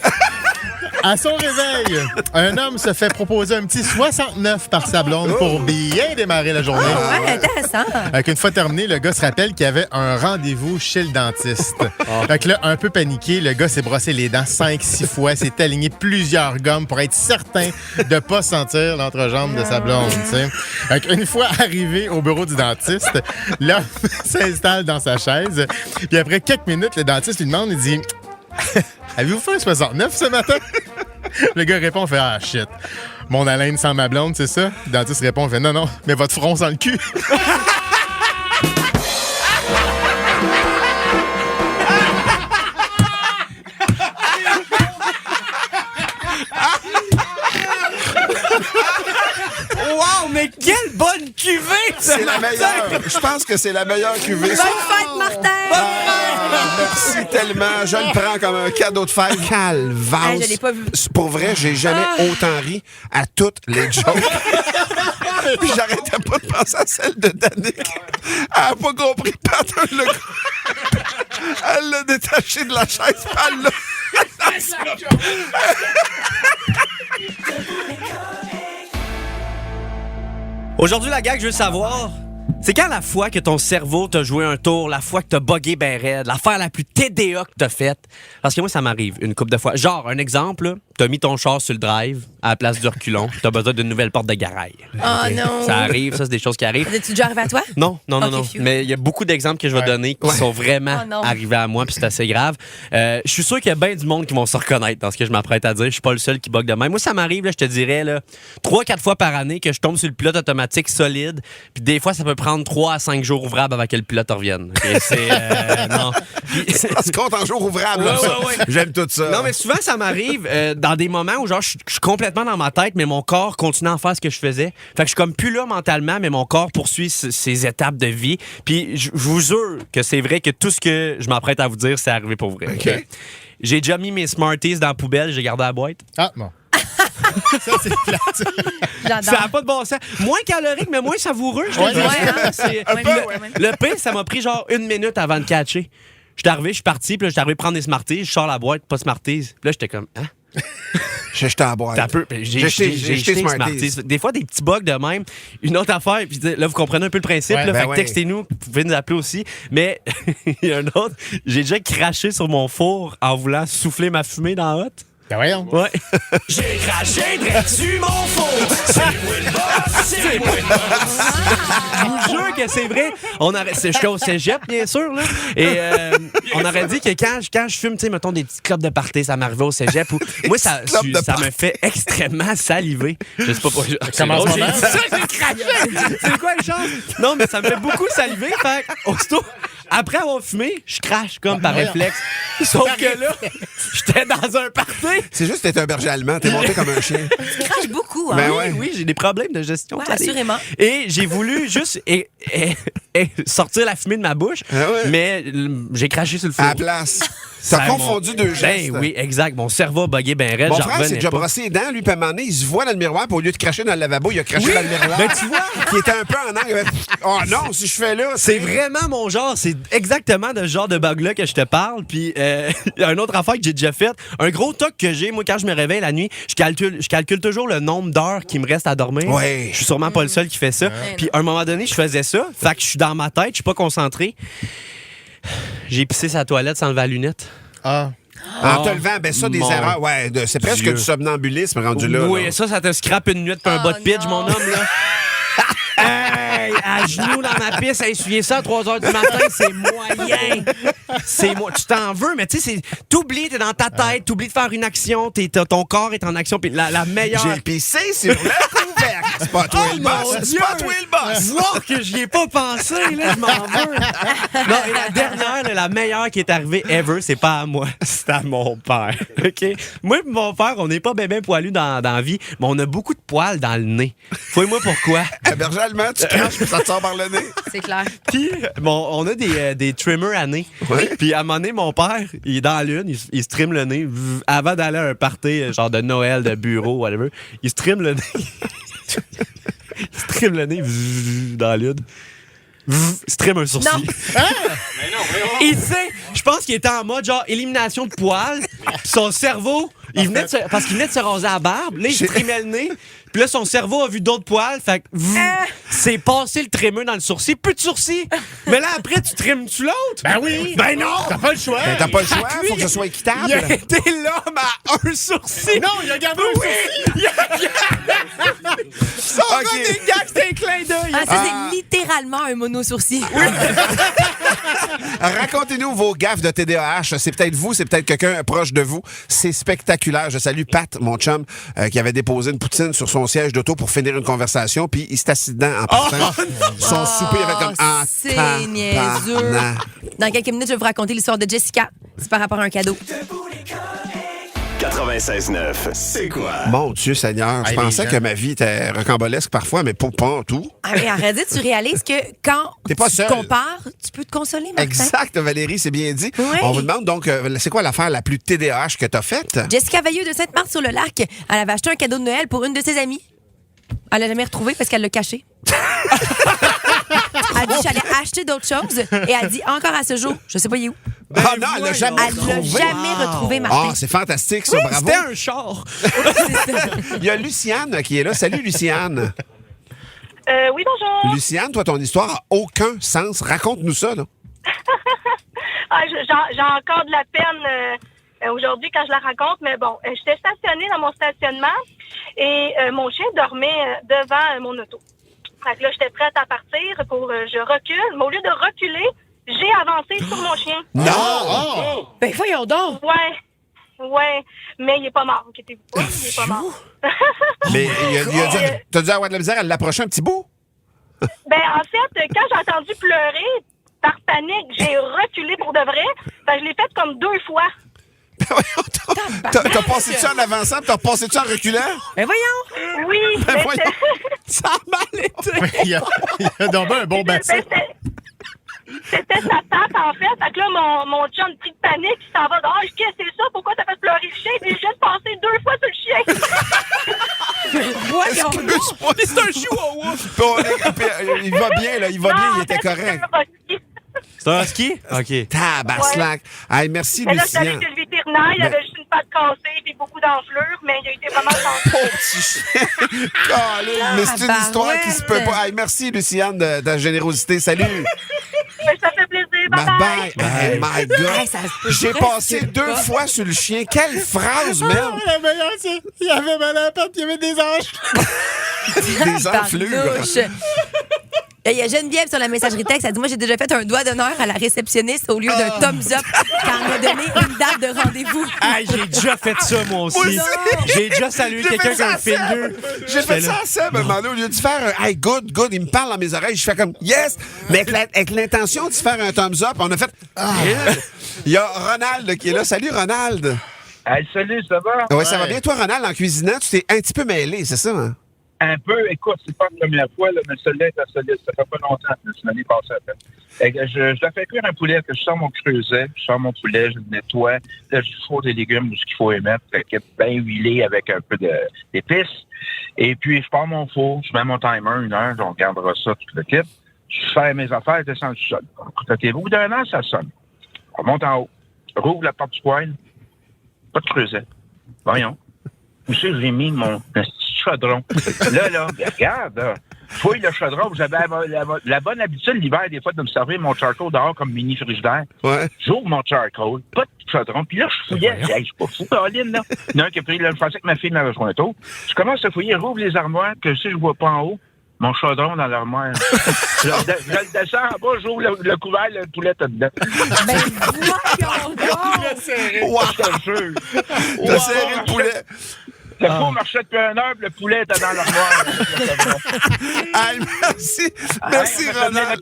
À son réveil, un homme se fait proposer un petit 69 par sa blonde pour bien démarrer la journée.
Ouais, intéressant.
Une fois terminé, le gars se rappelle qu'il y avait un rendez-vous chez le dentiste. Fait que là, un peu paniqué, le gars s'est brossé les dents 5-6 fois, s'est aligné plusieurs gommes pour être certain de pas sentir l'entrejambe de sa blonde. T'sais. Fait une fois arrivé au bureau du dentiste, l'homme s'installe dans sa chaise. Puis après quelques minutes, le dentiste lui demande, il dit... Avez-vous fait un 69 ce matin? Le gars répond, fait ah shit. Mon haleine sans ma blonde, c'est ça? Le dentiste répond, fait non, mais votre front sans le cul.
Wow, mais quelle bonne cuvée!
C'est la meilleure. Je pense que c'est la meilleure cuvée.
Bonne fête, Martin!
Merci tellement. Je le prends comme un cadeau de fête. Calvance.
Je l'ai pas vu.
Pour vrai, j'ai jamais autant ri à toutes les jokes. Puis j'arrêtais pas de penser à celle de Danick. Elle a pas compris le pattern, le gars. Elle l'a détaché de la chaise, puis elle l'a...
Aujourd'hui, la gag, je veux savoir, c'est quand la fois que ton cerveau t'a joué un tour, la fois que t'as buggé ben raide, l'affaire la plus TDA que t'as faite. Parce que moi, ça m'arrive une couple de fois. Genre, un exemple, là, t'as mis ton char sur le drive à la place du reculon, t'as besoin d'une nouvelle porte de garage.
Oh non!
Ça arrive, ça, c'est des choses qui arrivent.
Es-tu déjà arrivé à toi?
Non.
Phew.
Mais il y a beaucoup d'exemples que je vais donner qui sont vraiment arrivés à moi, puis c'est assez grave. Je suis sûr qu'il y a bien du monde qui vont se reconnaître dans ce que je m'apprête à dire. Je suis pas le seul qui bug de même. Moi, ça m'arrive, là, je te dirais, 3-4 fois par année que je tombe sur le pilote automatique solide, puis des fois, ça peut prendre 3 à 5 jours ouvrables avant que le pilote revienne. Et c'est... non.
Ça se compte en jours ouvrables.
Ouais.
J'aime tout ça.
Non, mais souvent, ça m'arrive dans des moments où, genre, je suis complètement dans ma tête, mais mon corps continue à faire ce que je faisais. Fait que je suis comme plus là mentalement, mais mon corps poursuit ses étapes de vie. Puis je vous jure que c'est vrai que tout ce que je m'apprête à vous dire, c'est arrivé pour vrai.
OK.
J'ai déjà mis mes Smarties dans la poubelle, j'ai gardé la boîte.
Ah, bon. Ça, c'est plate.
J'adore.
Ça n'a pas de bon sens. Moins calorique, mais moins savoureux, je te dis. Le pire, ça m'a pris genre 1 minute avant de catcher. Je suis arrivé, je suis parti, puis là, je suis arrivé prendre des Smarties, je sors la boîte, pas Smarties. Puis là, j'étais comme, hein?
J'ai jeté à boire.
J'ai jeté Smarties. Des fois, des petits bugs de même. Une autre affaire, puis là, vous comprenez un peu le principe.
Ouais,
là,
ben
fait que textez-nous, vous pouvez nous appeler aussi. Mais il y a un autre, j'ai déjà craché sur mon four en voulant souffler ma fumée dans la hotte.
Ben voyons.
Ouais. J'ai craché dessus mon four. C'est moi le boss. C'est moi le boss. Je vous jure que c'est vrai. J'étais au cégep, bien sûr, là. Et on aurait dit que quand je fume, tu sais, mettons des petites clopes de party, ça m'arrivait au cégep. Moi, ça me fait extrêmement saliver. Je sais pas pourquoi.
Comment ce moment?
J'ai craché. C'est quoi les chances? Non, mais ça me fait beaucoup saliver. Fait aussitôt, après avoir fumé, je crache comme par réflexe. Sauf que là, j'étais dans un party.
C'est juste que t'es un berger allemand. T'es monté comme un chien.
Tu craches beaucoup, hein?
Ben ouais.
Oui, j'ai des problèmes de gestion.
Ouais,
ça arrive.
assurément.
Et j'ai voulu juste sortir la fumée de ma bouche, mais j'ai craché sur le feu.
À la place. T'as confondu deux gestes.
Ben oui, exact. Mon cerveau a bugué ben raide.
Mon
j'en
frère, c'est
revenais
déjà
pas.
brossé les dents, lui, puis à un moment donné, il se voit dans le miroir, puis au lieu de cracher dans le lavabo, il a craché dans le miroir.
Ben, tu vois.
Qui était un peu en angle. Oh non, si je fais là.
C'est vraiment mon genre. C'est exactement de ce genre de bug-là que je te parle. Puis, il y a une autre affaire que j'ai déjà faite. Un gros toc que j'ai, moi, quand je me réveille la nuit, je calcule toujours le nombre d'heures qui me reste à dormir.
Ouais.
Je suis sûrement pas le seul qui fait ça. Puis, à un moment donné, je faisais ça. Fait que je suis dans ma tête, je suis pas concentré. J'ai pissé sa toilette sans lever la lunette.
Ah.
En te levant, ben ça, des
Mon
erreurs. Ouais, c'est presque
Dieu.
du somnambulisme rendu là.
Oui,
là.
ça te scrape une nuit pour un bas de pitch,
non.
mon homme, là. Hey, à genoux dans ma piste, à essuyer ça à 3 heures du matin, c'est moyen. C'est moi. Tu t'en veux, mais tu sais, t'oublies, t'es dans ta tête, t'oublies de faire une action, ton corps est en action. Puis la meilleure.
J'ai pissé sur le couvercle. C'est pas toi le boss. C'est pas toi le boss.
Voir que j'y ai pas pensé, là, je m'en veux. Non, et la dernière, là, la meilleure qui est arrivée ever, c'est pas à moi, c'est à mon père. OK? Moi et mon père, on n'est pas bien poilus dans la vie, mais on a beaucoup de poils dans le nez. Fouille-moi pourquoi.
Un berger allemand, tu craches, puis ça te sort par le nez.
C'est clair.
Puis, bon, on a des trimmers à nez.
Ouais.
Puis, à un moment donné, mon père, il est dans la lune, il se trime le nez. Avant d'aller à un party, genre de Noël, de bureau, whatever, il se trime le nez. Il se trime le nez dans la lune. Il se trime un sourcil.
Non.
Il sait, je pense qu'il était en mode genre élimination de poils. Puis son cerveau, parce qu'il venait de se raser la barbe, là, il se trimait le nez. Puis là, son cerveau a vu d'autres poils. Fait que c'est passé le trémeux dans le sourcil. Plus de sourcil. Mais là, après, tu trimes-tu l'autre?
Ben oui.
Ben non!
T'as pas le choix.
Ben, t'as pas le choix, faut que ce soit équitable.
Il a été l'homme à un sourcil.
Non, il a gardé un sourcil.
Ça va des gars, c'était un clin d'œil.
Ah, ça, c'est littéralement un mono-sourcil.
Racontez-nous vos gaffes de TDAH. C'est peut-être vous, c'est peut-être quelqu'un proche de vous. C'est spectaculaire. Je salue Pat, mon chum, qui avait déposé une poutine sur son siège d'auto pour finir une conversation, puis il s'est assis dedans en partant. Son souper, il avait comme...
C'est niaiseux. Dans quelques minutes, je vais vous raconter l'histoire de Jessica. C'est par rapport à un cadeau.
96.9, c'est quoi?
Mon Dieu Seigneur, je
Hey,
pensais
les gens.
que ma vie était rocambolesque parfois, mais pas tout.
Ah, mais arrête, tu réalises que quand
T'es pas
tu
seul.
compares, tu peux te consoler, Martin.
Exact, Valérie, c'est bien dit.
Oui.
On vous demande donc, c'est quoi l'affaire la plus TDAH que t'as faite?
Jessica Veilleux de Sainte-Marthe-sur-le-Lac, elle avait acheté un cadeau de Noël pour une de ses amies. Elle l'a jamais retrouvé parce qu'elle l'a caché. Elle a dit j'allais acheter d'autres choses et elle dit encore à ce jour, je sais pas il est où.
Ah non, elle l'a jamais
Elle l'a
retrouvé.
jamais retrouvé, Martin.
Ah, c'est fantastique, ça, bravo.
C'était un char.
Il y a Luciane qui est là. Salut, Luciane.
Oui, bonjour.
Luciane, toi, ton histoire n'a aucun sens. Raconte-nous ça, là.
J'ai encore de la peine aujourd'hui quand je la raconte, mais bon, j'étais stationnée dans mon stationnement et mon chien dormait devant mon auto. Fait que là, j'étais prête à partir je recule, mais au lieu de reculer, j'ai avancé sur mon chien.
Non!
Ben voyons donc.
Ouais, mais il est pas mort, inquiétez-vous pas, il est pas mort.
Mais t'as dû avoir de la misère à l'approcher un petit bout?
Ben, en fait, quand j'ai entendu pleurer, par panique, j'ai reculé pour de vrai. Ben, je l'ai fait comme 2 fois.
T'as passé-tu en avançant puis t'as passé-tu en reculant?
Ben voyons.
Oui,
Ben
mais
voyons. Ça a mal été.
Il a donc un bon bassin.
c'était sa patte, en fait. Fait que là, mon chum, pris de panique, il s'en va. « Ah, qu'est-ce que c'est ça? Pourquoi t'as fait pleurer le chien? » Puis j'ai juste passé 2 fois sur le chien.
Excuse-moi.
C'est un chihuahua.
Il va bien, là. Il va bien, il était correct.
C'est un husky? OK.
Tabaslac. Hey, merci,
Mais là, je suis allée
Lucien.
chez le vétérinaire, il avait juste une patte cassée et beaucoup d'enflure, mais il a été vraiment chanceux.
Pauvre petit chien. Colin, mais c'est une histoire qui se peut pas. Hey, merci, Luciane, de ta générosité. Salut.
Mais ça fait plaisir. Bye-bye.
Hey, my God.
Hey, ça se peut
J'ai
presque
passé
pas.
2 fois sur le chien. Quelle phrase,
Ah,
même.
la meilleure, c'est il avait mal à la patte, il y avait des anges.
Des enflures.
Barnouche. Il y a Geneviève sur la messagerie texte. Elle dit moi, j'ai déjà fait un doigt d'honneur à la réceptionniste au lieu d'un thumbs up quand elle m'a donné une date de rendez-vous.
Hey, j'ai déjà fait ça, moi aussi.
Moi aussi.
J'ai déjà salué
J'ai
quelqu'un
fait ça
comme
à Seb.
finger.
J'ai fait ça à Seb, un moment donné, au lieu de faire un hey, good, il me parle dans mes oreilles, je fais comme yes, mais avec l'intention de se faire un thumbs up, on a fait Il y a Ronald qui est là. Salut, Ronald.
Hey, salut, ça va?
Oui, ça va bien. Toi, Ronald, en cuisinant, tu t'es un petit peu mêlé, c'est ça? Hein?
Un peu. Écoute, c'est pas la première fois, là, mais celle-là est solide. Ça fait pas longtemps, c'est l'année passée à peine. Je la fais cuire un poulet, que je sors mon creuset, je sors mon poulet, je le nettoie. Là, je fous des légumes, ce qu'il faut y mettre, bien huilé avec un peu d'épices. Et puis, je pars mon four, je mets mon timer, 1 heure, on regardera ça, tout le kit. Je fais mes affaires, je descends du sol. Écoutez, au bout d'un an, ça sonne. On monte en haut. Rouvre la porte du poêle. Pas de creuset. Voyons. Où c'est que j'ai mis mon chaudron? Là, regarde, là. Fouille le chaudron. J'avais la bonne habitude l'hiver, des fois, de me servir mon charcoal dehors comme mini frigidaire.
Ouais.
J'ouvre mon charcoal, pas de chaudron. Puis là, je fouillais. Hey, je suis pas fou, Caroline, là. Il y en a un qui a pris, là, je pensais que ma fille m'avait rejoint tôt. Je commence à fouiller, rouvre les armoires, que si je vois pas en haut, mon chaudron dans l'armoire. je le descends en bas, j'ouvre le couvert, le poulet est dedans.
Ben, voyons donc!
Wow.
Je te jure.
T'as serré le poulet.
Le four marchait depuis 1 heure, puis le poulet était dans l'armoire.
Hey, merci. Merci, Ronald.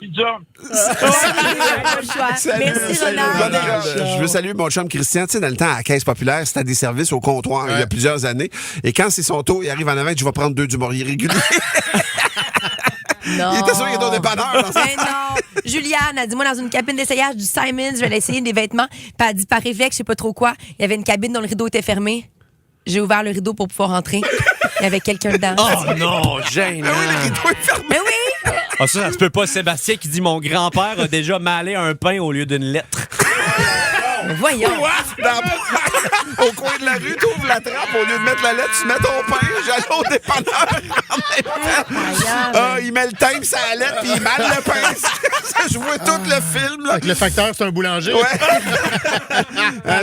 Merci, Ronald.
Je veux saluer mon chum Christian. Tu sais, dans le temps, à la Caisse populaire, c'était des services au comptoir il y a plusieurs années. Et quand c'est son tour, il arrive en avant, je vais prendre 2 du Maurier régulier.
Non.
Il était sûr qu'il était au dépanneur. Dans ça.
Ben non. Juliane a dit, moi, dans une cabine d'essayage du Simons, je vais aller essayer des vêtements. Puis elle a dit, par réflexe, je sais pas trop quoi, il y avait une cabine dont le rideau était fermé. J'ai ouvert le rideau pour pouvoir entrer. Il y avait quelqu'un dedans.
Oh non, gênant.
Oui, le rideau est fermé.
Mais oui!
Ah, ça se peut pas. Sébastien qui dit mon grand-père a déjà malé un pain au lieu d'une lettre.
Voyons.
Au coin de la rue, tu ouvres la trappe, au lieu de mettre la lettre, tu mets ton pain, j'allais au dépanneur en même temps. Il met le timbre sur la lettre, puis il mâle le pain. Je vois tout le film. Là.
Le facteur, c'est un boulanger.
Ouais.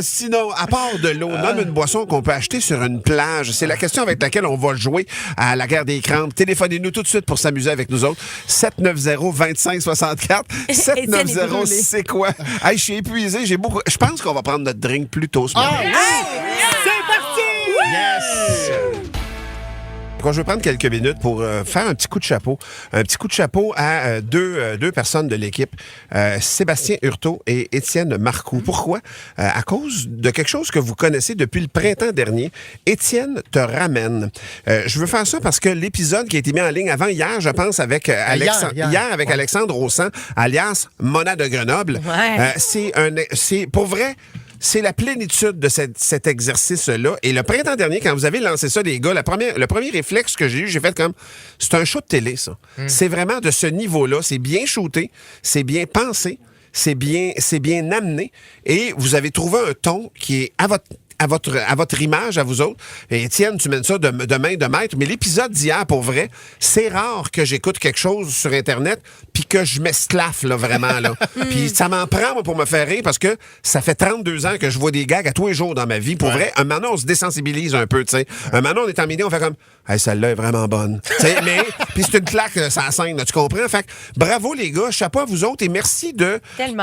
Sinon, à part de l'eau, nomme une boisson qu'on peut acheter sur une plage. C'est la question avec laquelle on va jouer à la guerre des crampes. Téléphonez-nous tout de suite pour s'amuser avec nous autres. 790-2564. 790, c'est quoi? Hey, je suis épuisé, j'ai beaucoup... Je pense qu'on va prendre notre drink plus tôt ce matin.
C'est parti! Yes!
Je vais prendre quelques minutes pour faire un petit coup de chapeau. Un petit coup de chapeau à deux personnes de l'équipe, Sébastien Hurtaud et Étienne Marcoux. Pourquoi? À cause de quelque chose que vous connaissez depuis le printemps dernier. Étienne te ramène. Je veux faire ça parce que l'épisode qui a été mis en ligne avant hier, je pense, avec Alexandre Roussan, alias Mona de Grenoble, c'est pour vrai... C'est la plénitude de cet exercice-là. Et le printemps dernier, quand vous avez lancé ça, les gars, le premier réflexe que j'ai eu, j'ai fait comme, c'est un show de télé, ça. C'est vraiment de ce niveau-là. C'est bien shooté, c'est bien pensé, c'est bien amené. Et vous avez trouvé un ton qui est à votre image, à vous autres. Et Étienne, tu mènes ça de main de maître. Mais l'épisode d'hier, pour vrai, c'est rare que j'écoute quelque chose sur Internet puis que je m'esclaffe, là, vraiment, là. Puis ça m'en prend, moi, pour me faire rire parce que ça fait 32 ans que je vois des gags à tous les jours dans ma vie. Pour vrai, un moment, on se désensibilise un peu, tu sais. Un moment, on est en midi, on fait comme, hey, celle-là est vraiment bonne. Mais, puis c'est une claque sans scène, là, tu comprends? Fait que, bravo, les gars, chapeau à vous autres et merci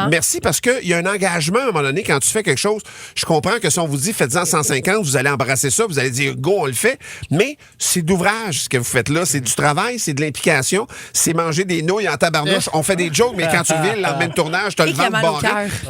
Merci parce qu'il y a un engagement à un moment donné quand tu fais quelque chose. Je comprends que si on vous dit, faites-en 150, vous allez embrasser ça, vous allez dire, go, on le fait. Mais c'est d'ouvrage, ce que vous faites là. C'est du travail, c'est de l'implication, c'est manger des nouilles en tabarnouche. On fait des jokes, mais quand tu viens le lendemain de tournage, t'as le ventre barré.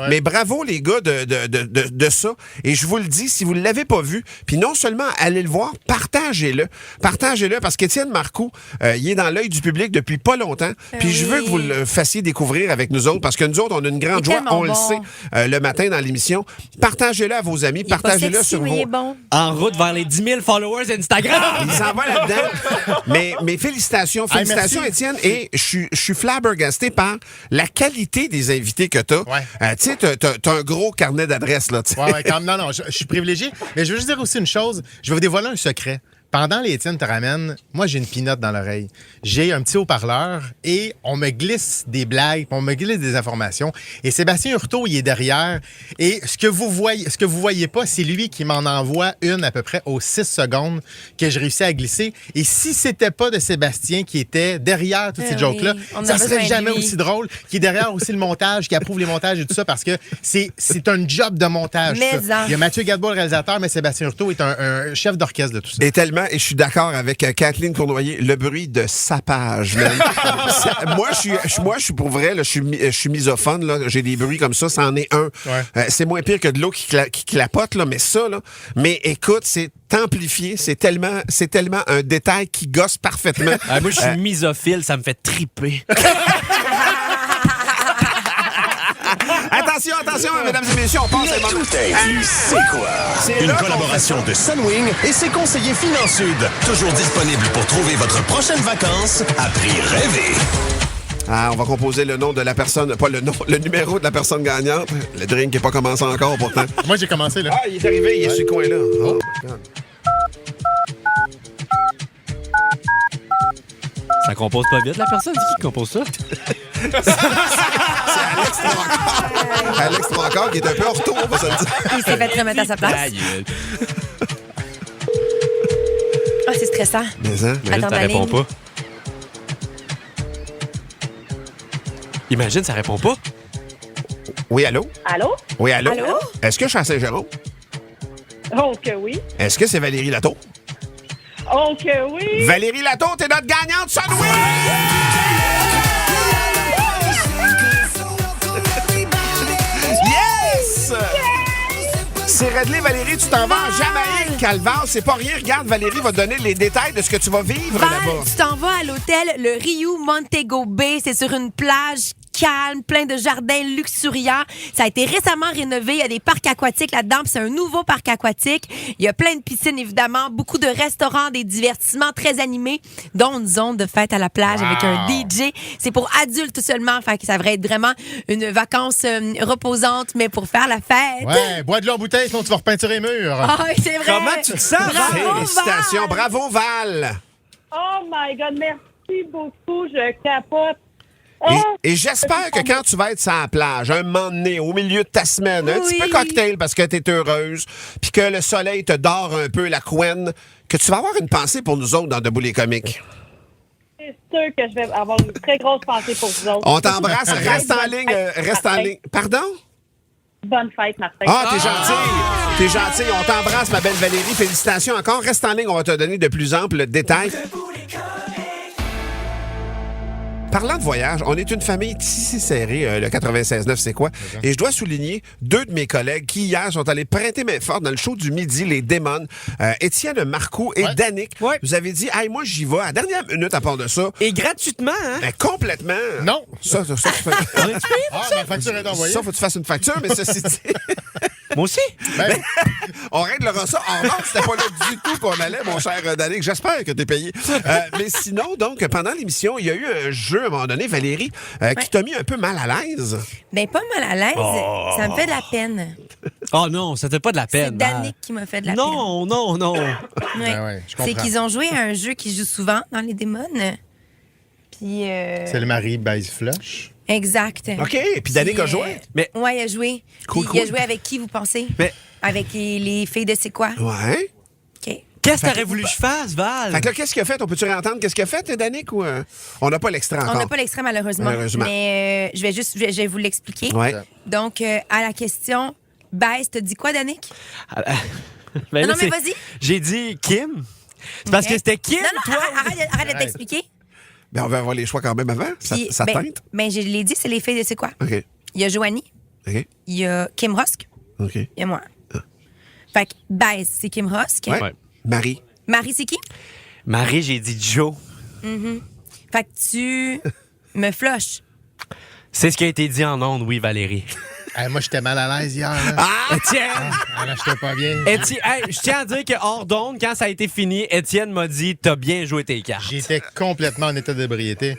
Mais bravo, les gars, de ça. Et je vous le dis, si vous ne l'avez pas vu, puis non seulement allez le voir, partagez-le. Partagez-le parce qu'Étienne Marcoux, il est dans l'œil du public depuis pas longtemps. Puis je veux que vous le fassiez découvrir avec nous autres parce que nous autres, on a une grande joie, on le sait, le matin dans l'émission. Partagez-le à vos amis, partagez partagez-le
sexy,
sur
oui, il est
vos...
bon.
En route vers les 10 000 followers Instagram.
Il s'en va là-dedans. Mais félicitations,
merci.
Étienne. Et je suis flabbergasté par la qualité des invités que tu as.
Ouais.
Tu sais, t'as un gros carnet d'adresses, là.
Ouais, quand même. Non, je suis privilégié. Mais je veux juste dire aussi une chose. Je vais vous dévoiler un secret. Pendant les Étienne te ramène, moi, j'ai une pinotte dans l'oreille. J'ai un petit haut-parleur et on me glisse des blagues, on me glisse des informations. Et Sébastien Hurtaud, il est derrière. Et ce que vous voyez pas, c'est lui qui m'en envoie une à peu près aux 6 secondes que je réussis à glisser. Et si c'était pas de Sébastien qui était derrière toutes ces jokes-là, ça serait jamais aussi drôle. Qui est derrière aussi le montage, qui approuve les montages et tout ça, parce que c'est un job de montage. Il y a Mathieu Gadebois, le réalisateur, mais Sébastien Hurtaud est un chef d'orchestre de tout ça.
Et tellement, et je suis d'accord avec Kathleen Cournoyer, le bruit de sapage, man. Moi, je suis pour vrai, là, je suis misophone, là. J'ai des bruits comme ça c'en est un.
Ouais.
C'est moins pire que de l'eau qui clapote, là, mais ça, là. Mais écoute, c'est amplifié, c'est tellement un détail qui gosse parfaitement.
Moi, je suis misophile, ça me fait triper.
Attention, mesdames et messieurs, on passe à
Tout inclus, c'est quoi?
C'est
Une
là qu'on
collaboration de Sunwing et ses conseillers Finansud. Toujours disponible pour trouver votre prochaine vacance à prix rêvé.
On va composer le nom de la personne, pas le nom, le numéro de la personne gagnante. Le drink n'est pas commencé encore, pourtant.
Moi, j'ai commencé, là.
Il est arrivé, il est sur le coin-là. Oh, my God.
Ça compose pas vite, la personne? C'est qui compose ça?
C'est Alex Trancard. Alex Trancard qui est un peu en retour, on va se le dire.
Il s'est fait remettre à sa place. Ah, c'est stressant.
Mais hein?
Imagine,
Attends,
ça répond
ligne.
pas. Imagine, ça répond pas.
Oui, allô?
Allô?
Oui, allô?
Allô?
Est-ce que je suis à Saint-Jérôme?
Oh que oui.
Est-ce que c'est Valérie Latour?
Oh que oui.
Valérie Latour, t'es notre gagnante, Sunwing! Yes! C'est réglé, Valérie, tu t'en vas en Jamaïque, Calvar. C'est pas rien. Regarde, Valérie va te donner les détails de ce que tu vas vivre
Val,
là-bas.
tu t'en vas à l'hôtel le Rio Montego Bay. C'est sur une plage calme, plein de jardins luxuriants. Ça a été récemment rénové. Il y a des parcs aquatiques là-dedans. C'est un nouveau parc aquatique. Il y a plein de piscines, évidemment. Beaucoup de restaurants, des divertissements très animés, dont une zone de fête à la plage avec un DJ. C'est pour adultes seulement. Fait que ça devrait être vraiment une vacance reposante, mais pour faire la fête.
Ouais, bois de l'eau en bouteille, sinon tu vas repeinturer les murs.
Ah, c'est vrai.
Comment tu te sens,
Bravo,
Félicitations.
Val.
Bravo, Val.
Oh my God, merci beaucoup. Je capote.
Et j'espère que quand tu vas être sur la plage, un moment donné, au milieu de ta semaine, un petit peu cocktail parce que tu es heureuse, puis que le soleil te dore un peu la couenne, que tu vas avoir une pensée pour nous autres dans Debout les comiques.
C'est sûr que je vais avoir une très grosse pensée pour vous autres.
On t'embrasse. Reste en ligne. Reste en ligne. Pardon?
Bonne fête, Martin.
Ah, t'es gentil. T'es gentil. On t'embrasse, ma belle Valérie. Félicitations encore. Reste en ligne. On va te donner de plus amples détails. Parlant de voyage, on est une famille si serrée, le 96.9, c'est quoi? Et je dois souligner 2 de mes collègues qui, hier, sont allés prêter main forte dans le show du midi, les Démons. Étienne Marcoux et Danick. Vous avez dit, hey, moi, j'y vais. À la dernière minute, à part de ça.
Et gratuitement, hein?
Ben, complètement.
Non.
Ça, tu fais...
Ma facture est envoyée.
Ça, faut que tu fasses une facture, mais ceci dit...
Moi aussi.
Ben, on réglera ça. En revanche, c'était pas là du tout qu'on allait, mon cher Danick. J'espère que t'es payé. Mais sinon, donc, pendant l'émission, il y a eu un jeu, à un moment donné, Valérie, qui t'a mis un peu mal à l'aise.
Ben, pas mal à l'aise. Ça me fait de la peine.
Oh non, c'était pas de la
C'est
peine.
Danick qui m'a fait de la peine.
Non.
Ouais.
ouais, je comprends.
C'est qu'ils ont joué à un jeu qui joue souvent dans les démons. Puis.
C'est le mari baise flush.
Exact.
OK. Puis Danick a joué.
Mais...
Ouais, il a joué.
Cool,
Puis il a
cool.
joué avec qui, vous pensez?
Mais...
Avec les filles de C'est quoi?
Ouais.
OK.
Qu'est-ce que t'aurais voulu que je fasse, Val?
Fait que là, qu'est-ce qu'il a fait? On peut-tu réentendre qu'est-ce qu'il a fait, Danick, ou on n'a pas l'extrait encore?
On n'a pas l'extrait, malheureusement. Mais je vais vous l'expliquer.
Ouais.
Donc, à la question, baisse, t'as dit quoi, Danick?
Ben
non,
là,
mais vas-y.
J'ai dit Kim. C'est parce
Ok.
que c'était Kim,
Non,
toi?
arrête de t'expliquer.
Ben, on va avoir les choix quand même avant.
Puis,
Ça teinte?
Ben, je l'ai dit, c'est les filles de C'est quoi?
OK.
Il y a Joanie,
OK.
il y a Kim Rosk,
OK.
il y a moi. Fait que baisse, c'est Kim Rosk.
Ouais. Marie.
Marie, c'est qui?
Marie, j'ai dit Joe.
Fait que tu me flushes.
C'est ce qui a été dit en ondes, oui, Valérie.
Moi, j'étais mal à l'aise hier. Là.
Étienne!
Là, j'étais pas bien.
Je tiens à dire que hors d'onde, quand ça a été fini, Étienne m'a dit « T'as bien joué tes cartes. »
J'étais complètement en état d'ébriété.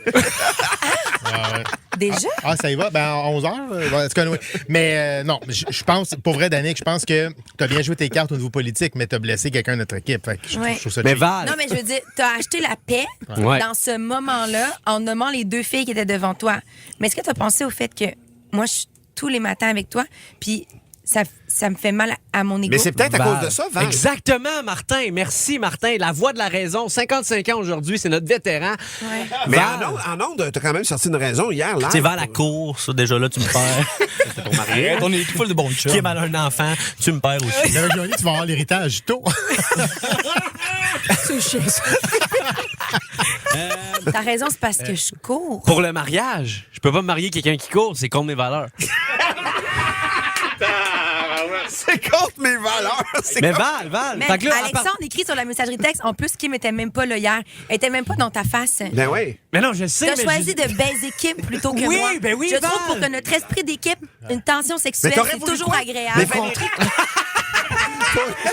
Déjà?
Ça y va? À 11h? Oui. Mais non, je pense, pour vrai, Danick, je pense que tu as bien joué tes cartes au niveau politique, mais tu as blessé quelqu'un de notre équipe. Fait que je trouve ça
mais
cheap.
Val...
Non, mais je veux dire, tu as acheté la paix dans ce moment-là en nommant les 2 filles qui étaient devant toi. Mais est-ce que tu as pensé au fait que moi, je suis tous les matins avec toi, puis ça me fait mal à mon ego?
Mais c'est peut-être à cause de ça, Val.
Exactement, Martin. Merci, Martin. La voix de la raison. 55 ans aujourd'hui, c'est notre vétéran.
Ouais.
Mais en ondes, t'as quand même sorti une raison hier, là.
Tu sais, Val, la course, déjà là, tu me perds.
C'est ton mari.
On est tout full de bons chums. Qui est mal un enfant, tu me perds aussi.
Johnny, tu vas avoir l'héritage tôt.
C'est chiant, ça. T'as raison, c'est parce que je cours.
Pour le mariage, je peux pas me marier quelqu'un qui court, c'est contre mes valeurs.
C'est contre mes valeurs.
Mais Val.
Mais
Fait que là,
Alexandre écrit sur la messagerie texte, en plus, Kim était même pas là hier. Elle était même pas dans ta face.
Ben oui.
Mais non, je sais.
T'as choisi de baiser Kim plutôt que moi.
Ben oui,
je
Val.
trouve pour que notre esprit d'équipe, une tension sexuelle,
t'aurais
c'est
voulu
toujours
quoi?
agréable.
Mais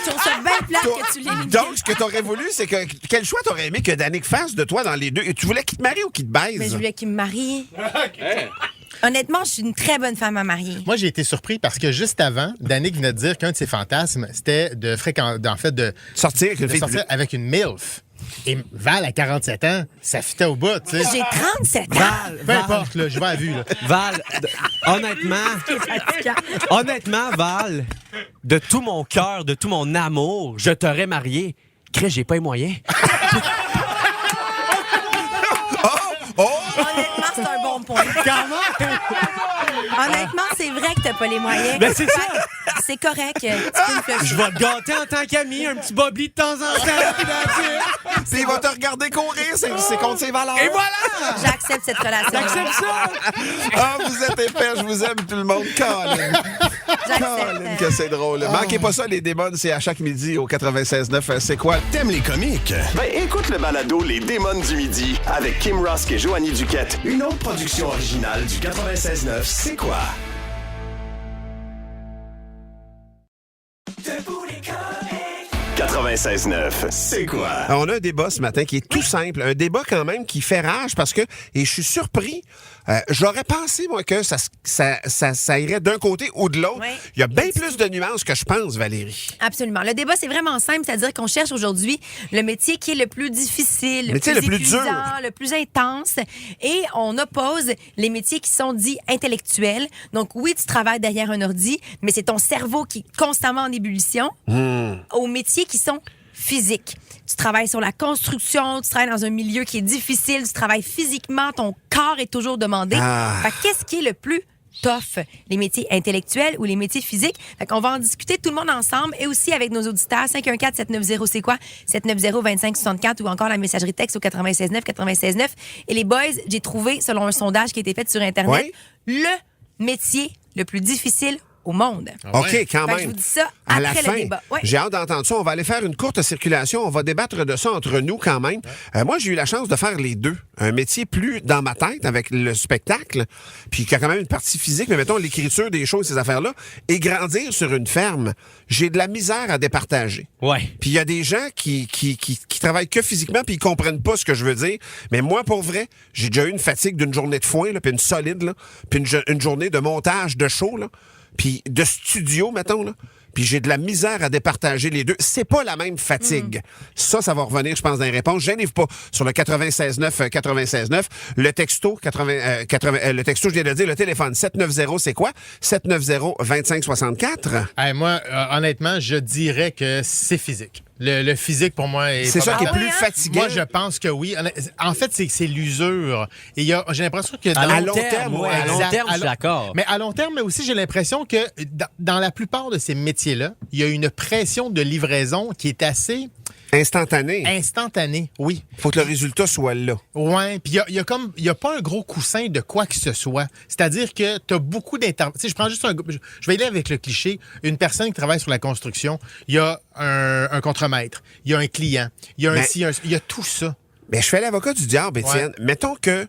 Je trouve ça bien plate que tu l'élimines.
Donc, ce que t'aurais voulu, c'est que quel choix t'aurais aimé que Danick fasse de toi dans les deux? Et tu voulais qu'il te marie ou qu'il te baise?
Mais je voulais qu'il me marie. Honnêtement, je suis une très bonne femme à marier.
Moi, j'ai été surpris parce que juste avant, Danick venait de dire qu'un de ses fantasmes, c'était de
sortir avec une fille
sortir avec une MILF. Et Val, à 47 ans, ça fitait au bout, tu sais.
J'ai 37 ans.
Peu importe, là, je vais à vue, là.
Val, honnêtement, Val, de tout mon cœur, de tout mon amour, je t'aurais marié. Crée, j'ai pas les moyens.
Honnêtement, c'est un bon point. Honnêtement, c'est vrai que t'as pas les moyens.
Ben, c'est ça.
C'est correct. Tu peux me flusher.
Je vais te gâter en tant qu'ami, un petit bobli de temps en temps.
Puis il va te regarder courir, c'est contre ses valeurs.
Et voilà!
J'accepte cette relation.
J'accepte ça!
Vous êtes épais, je vous aime tout le monde. Colin. Colin, que c'est drôle. Manquez pas ça, les démons, c'est à chaque midi au 96.9. C'est quoi?
T'aimes les comiques? Ben écoute le balado Les Démons du Midi avec Kim Rusk et Joanie Duquette. Une autre production originale du 96.9. C'est quoi? Debout les comiques. 96.9. C'est quoi?
Alors, on a un débat ce matin qui est tout simple. Un débat quand même qui fait rage parce que, et je suis surpris, j'aurais pensé, moi, que ça irait d'un côté ou de l'autre.
Oui.
Il y a bien plus de nuances que je pense, Valérie.
Absolument. Le débat, c'est vraiment simple, c'est-à-dire qu'on cherche aujourd'hui le métier qui est le plus difficile,
le plus
épuisant,
dur,
le plus intense, et on oppose les métiers qui sont dits intellectuels. Donc oui, tu travailles derrière un ordi, mais c'est ton cerveau qui est constamment en ébullition, aux métiers qui sont physiques. Tu travailles sur la construction, tu travailles dans un milieu qui est difficile, tu travailles physiquement, ton corps est toujours demandé. Fait que qu'est-ce qui est le plus tough? Les métiers intellectuels ou les métiers physiques? Fait qu'on va en discuter tout le monde ensemble et aussi avec nos auditeurs. 514-790, c'est quoi? 790-2564 ou encore la messagerie texte au 96.9, 96.9. Et les boys, j'ai trouvé, selon un sondage qui a été fait sur Internet, le métier le plus difficile au monde.
OK, quand
Fait que
même.
je vous dis ça
À la
après
fin,
le débat. Ouais.
j'ai hâte d'entendre ça. On va aller faire une courte circulation. On va débattre de ça entre nous quand même. Moi, j'ai eu la chance de faire les deux. Un métier plus dans ma tête avec le spectacle, puis qui a quand même une partie physique, mais mettons l'écriture des choses, ces affaires-là, et grandir sur une ferme. J'ai de la misère à départager.
Ouais.
Puis il y a des gens qui travaillent que physiquement puis ils comprennent pas ce que je veux dire. Mais moi, pour vrai, j'ai déjà eu une fatigue d'une journée de foin, là, puis une solide, là, puis une journée de montage de show, là, puis de studio, mettons, là. Puis j'ai de la misère à départager les deux. C'est pas la même fatigue. Ça va revenir, je pense, dans les réponses. Gênez-vous pas sur le 96.9, 96.9. Le texto, le texto, je viens de dire, le téléphone, 790, c'est quoi? 790-2564.
Moi, honnêtement, je dirais que c'est physique. Le physique, pour moi, est
c'est ça qui est
mal.
plus fatigant.
Moi, je pense que oui. En fait, c'est l'usure. Et j'ai l'impression que
à long terme, je suis d'accord.
Mais à long terme, mais aussi, j'ai l'impression que dans la plupart de ces métiers-là, il y a une pression de livraison qui est assez... Instantané, oui.
Faut que le résultat soit là.
Oui, puis il y a pas un gros coussin de quoi que ce soit. C'est-à-dire que tu as beaucoup d'interventions. Je prends juste je vais aller avec le cliché. Une personne qui travaille sur la construction, il y a un contremaître, il y a un client, il y a il y a tout ça.
Mais je fais l'avocat du diable, Étienne.
Ouais.
Mettons que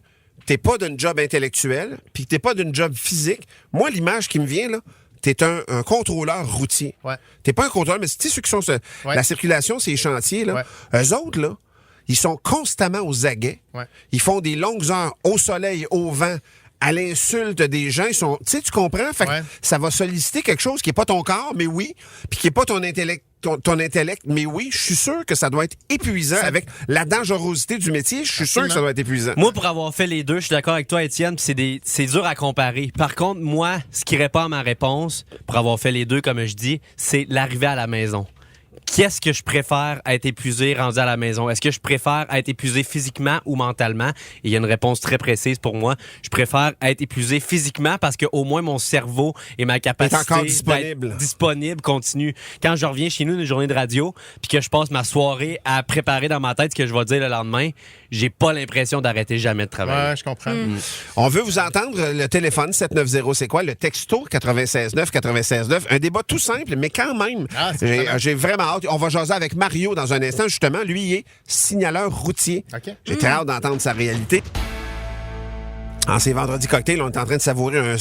t'es pas d'une job intellectuelle, puis que t'es pas d'une job physique, moi, l'image qui me vient, là, t'es un contrôleur routier.
Ouais.
T'es pas un contrôleur, mais tu sais, ceux qui sont la circulation, ces chantiers, là, eux autres, là, ils sont constamment aux aguets. Ouais. Ils font des longues heures au soleil, au vent, à l'insulte des gens. Ils sont, tu sais, tu comprends? Fait que ça va solliciter quelque chose qui est pas ton corps, mais oui, puis qui est pas ton intellect. Ton intellect, mais oui, je suis sûr que ça doit être épuisant avec la dangerosité du métier. Je suis sûr que ça doit être épuisant.
Moi, pour avoir fait les deux, je suis d'accord avec toi, Étienne, puis c'est dur à comparer. Par contre, moi, ce qui répond à ma réponse, pour avoir fait les deux, comme je dis, c'est l'arrivée à la maison. Qu'est-ce que je préfère être épuisé rendu à la maison? Est-ce que je préfère être épuisé physiquement ou mentalement? Et il y a une réponse très précise pour moi. Je préfère être épuisé physiquement parce qu'au moins mon cerveau et ma capacité d'être disponible continue. Quand je reviens chez nous d'une journée de radio puis que je passe ma soirée à préparer dans ma tête ce que je vais dire le lendemain, j'ai pas l'impression d'arrêter jamais de travailler.
Ouais, je comprends.
On veut vous entendre. Le téléphone 790, c'est quoi? Le texto 96.9. Un débat tout simple, mais quand même, j'ai vraiment hâte. On va jaser avec Mario dans un instant, justement. Lui, il est signaleur routier. Okay. J'ai très hâte d'entendre sa réalité. C'est vendredi cocktail, on est en train de savourer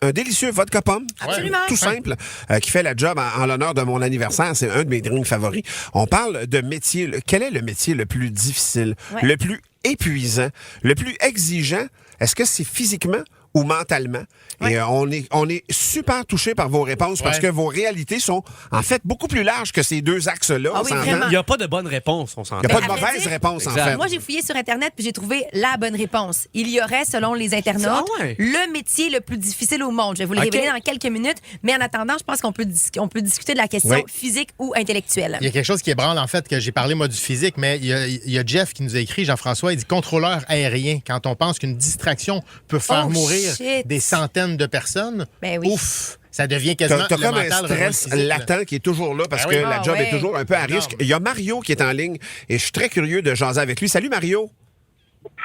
un délicieux vodka pomme.
Absolument.
Tout simple, qui fait la job en l'honneur de mon anniversaire. C'est un de mes drinks favoris. On parle de métier. Quel est le métier le plus difficile, le plus épuisant, le plus exigeant? Est-ce que c'est physiquement ou mentalement? Et on est super touchés par vos réponses parce que vos réalités sont en fait beaucoup plus larges que ces deux axes-là.
Ah oui, vraiment.
Il n'y a pas de bonne réponse, on s'entend.
Il n'y a pas de mauvaise réponse, en fait.
Moi, j'ai fouillé sur Internet puis j'ai trouvé la bonne réponse. Il y aurait, selon les internautes, le métier le plus difficile au monde. Je vais vous le révéler dans quelques minutes, mais en attendant, je pense qu'on peut discuter de la question physique ou intellectuelle.
Il y a quelque chose qui ébranle, en fait, que j'ai parlé, moi, du physique, mais il y a Jeff qui nous a écrit, Jean-François, il dit contrôleur aérien. Quand on pense qu'une distraction peut faire mourir des centaines de personnes, ouf, ça devient quasiment
T'as comme un stress latent qui est toujours là parce que la job est toujours un peu à risque. Il y a Mario qui est en ligne et je suis très curieux de jaser avec lui. Salut Mario.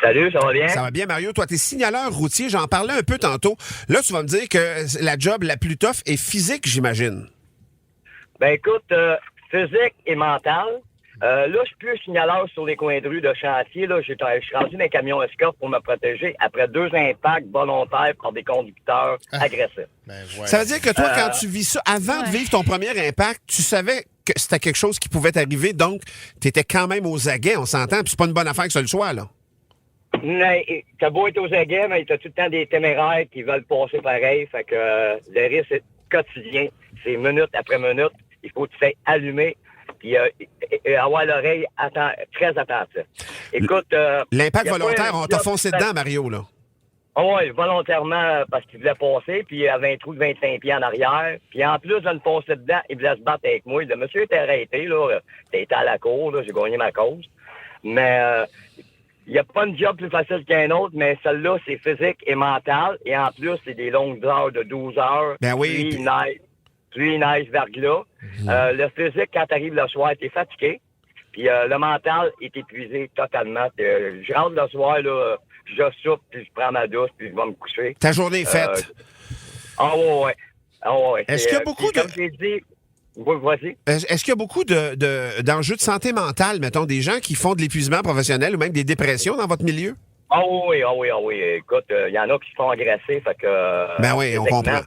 Salut, ça va bien?
Ça va bien, Mario. Toi, t'es signaleur routier. J'en parlais un peu tantôt. Là, tu vas me dire que la job la plus tough est physique, j'imagine.
Ben écoute, physique et mentale. Là, je suis plus signaleur sur les coins de rue de chantier. Là, je suis rendu dans un camion escorte pour me protéger après 2 impacts volontaires par des conducteurs agressifs.
Ça veut dire que toi, quand tu vis ça, avant de vivre ton premier impact, tu savais que c'était quelque chose qui pouvait t'arriver, donc tu étais quand même aux aguets, on s'entend, puis c'est pas une bonne affaire que ça le soit, là.
T'as beau être aux aguets, mais t'as tout le temps des téméraires qui veulent passer pareil. Fait que le risque est quotidien. C'est minute après minute. Il faut que tu fasses allumer puis avoir l'oreille très attentive. Écoute...
L'impact volontaire, on t'a foncé dedans, Mario, là.
Oui, volontairement, parce qu'il voulait passer, puis il avait un trou de 25 pieds en arrière. Puis en plus de me foncer dedans, il voulait se battre avec moi. Le monsieur était arrêté, là. T'étais à la cour, là. J'ai gagné ma cause. Mais il n'y a pas une job plus facile qu'un autre, mais celle-là, c'est physique et mental. Et en plus, c'est des longues heures de 12 heures.
Ben oui.
Pluie, neige, verglas. Le physique, quand t'arrives le soir, t'es fatigué. Puis le mental est épuisé totalement. Je rentre le soir, là, je soupe, puis je prends ma douche, puis je vais me coucher.
Ta journée est faite.
Ouais.
Est-ce qu'il y a beaucoup de...
Comme j'ai dit... Vas-y.
Est-ce qu'il y a beaucoup d'enjeux de santé mentale, mettons, des gens qui font de l'épuisement professionnel ou même des dépressions dans votre milieu?
Ah oui. Écoute, il y en a qui se font agresser, fait que...
Ben oui, on comprend.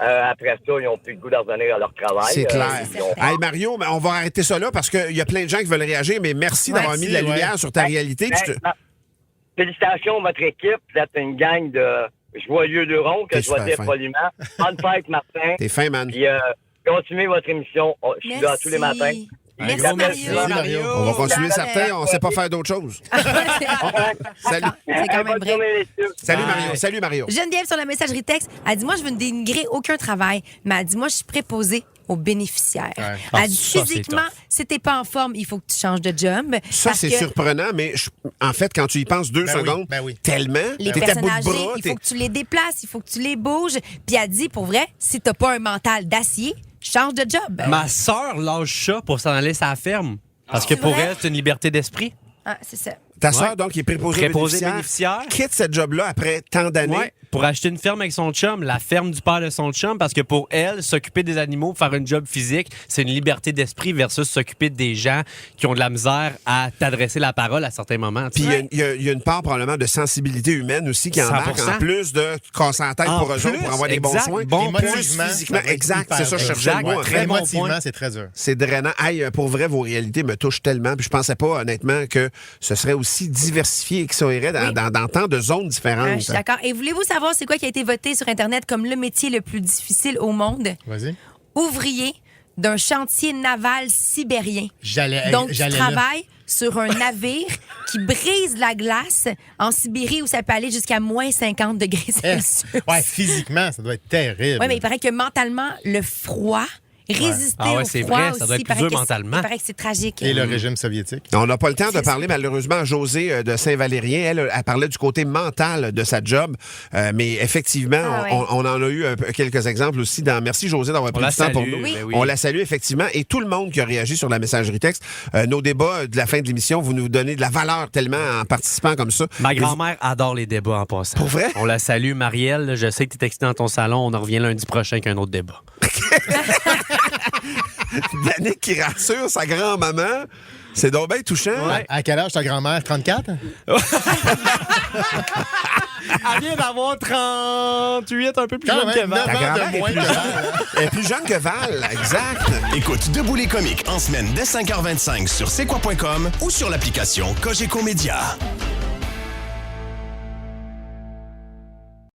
Après ça, ils n'ont plus le goût de revenir à leur travail.
C'est clair. Hey Mario, on va arrêter ça là parce qu'il y a plein de gens qui veulent réagir, mais merci d'avoir mis de la lumière sur ta réalité.
Félicitations à votre équipe. Vous êtes une gang de joyeux lurons, que je dois dire poliment. Bonne fête, Martin.
T'es fin, man.
Puis continuez votre émission. Je suis là tous les matins.
Merci, Mario.
On va continuer certains, on ne sait pas faire d'autre chose. Salut.
C'est quand même vrai.
Salut Mario.
Geneviève sur la messagerie texte, elle dit, moi, je veux ne dénigrer aucun travail, mais elle dit, moi, je suis préposée aux bénéficiaires. Elle dit, physiquement, si t'es pas en forme, il faut que tu changes de job.
Ça, c'est surprenant, mais en fait, quand tu y penses 2 secondes, tellement,
les personnes âgées, il faut que tu les déplaces, il faut que tu les bouges. Puis elle dit, pour vrai, si t'as pas un mental d'acier, change de job.
Ma sœur lâche ça pour s'en aller à la ferme. Parce que pour elle, c'est une liberté d'esprit.
Ah, c'est ça.
Ta sœur, donc, qui est préposée bénéficiaire, quitte cette job-là après tant d'années.
Ouais, pour acheter une ferme avec son chum, la ferme du père de son chum, parce que pour elle, s'occuper des animaux, faire une job physique, c'est une liberté d'esprit versus s'occuper des gens qui ont de la misère à t'adresser la parole à certains moments.
Puis il y a une part probablement de sensibilité humaine aussi qui embarque, en plus de casser la tête pour eux autres, pour avoir des bons soins.
Bon
physiquement, exact, c'est ça, je cherchais le mot.
Très émotivement, c'est très dur.
C'est drainant. Hey, pour vrai, vos réalités me touchent tellement, puis je pensais pas, honnêtement, que ce serait aussi diversifié et que ça irait dans tant de zones différentes.
Je suis d'accord. Et voulez-vous savoir c'est quoi qui a été voté sur Internet comme le métier le plus difficile au monde?
Vas-y.
Ouvrier d'un chantier naval sibérien.
Donc,
tu travailles sur un navire qui brise la glace en Sibérie où ça peut aller jusqu'à moins 50 degrés Celsius.
Ouais, physiquement, ça doit être terrible.
Oui, mais il paraît que mentalement, le froid... Résister au froid
c'est vrai,
aussi,
ça doit être plus dur mentalement.
Il paraît que c'est tragique.
Et le régime soviétique.
On n'a pas le temps de parler, malheureusement, à Josée de Saint-Valérien. Elle parlait du côté mental de sa job. Mais effectivement, on en a eu quelques exemples aussi. Merci, Josée, d'avoir pris du temps pour nous.
Oui.
On la salue, effectivement. Et tout le monde qui a réagi sur la messagerie texte. Nos débats de la fin de l'émission, vous nous donnez de la valeur tellement en participant comme ça.
Ma grand-mère adore les débats en passant.
Pour vrai?
On la salue, Marielle. Je sais que tu es excitée dans ton salon. On en revient lundi prochain avec un autre débat.
Danick qui rassure sa grand-maman. C'est donc bien touchant.
Ouais. À quel âge ta grand-mère? 34?
Elle vient d'avoir 38, un peu plus jeune que Val.
Ta grand-mère est plus jeune que Val, exact.
Écoute Debout les comiques en semaine dès 5h25 sur c'est quoi.com ou sur l'application Cogeco Média.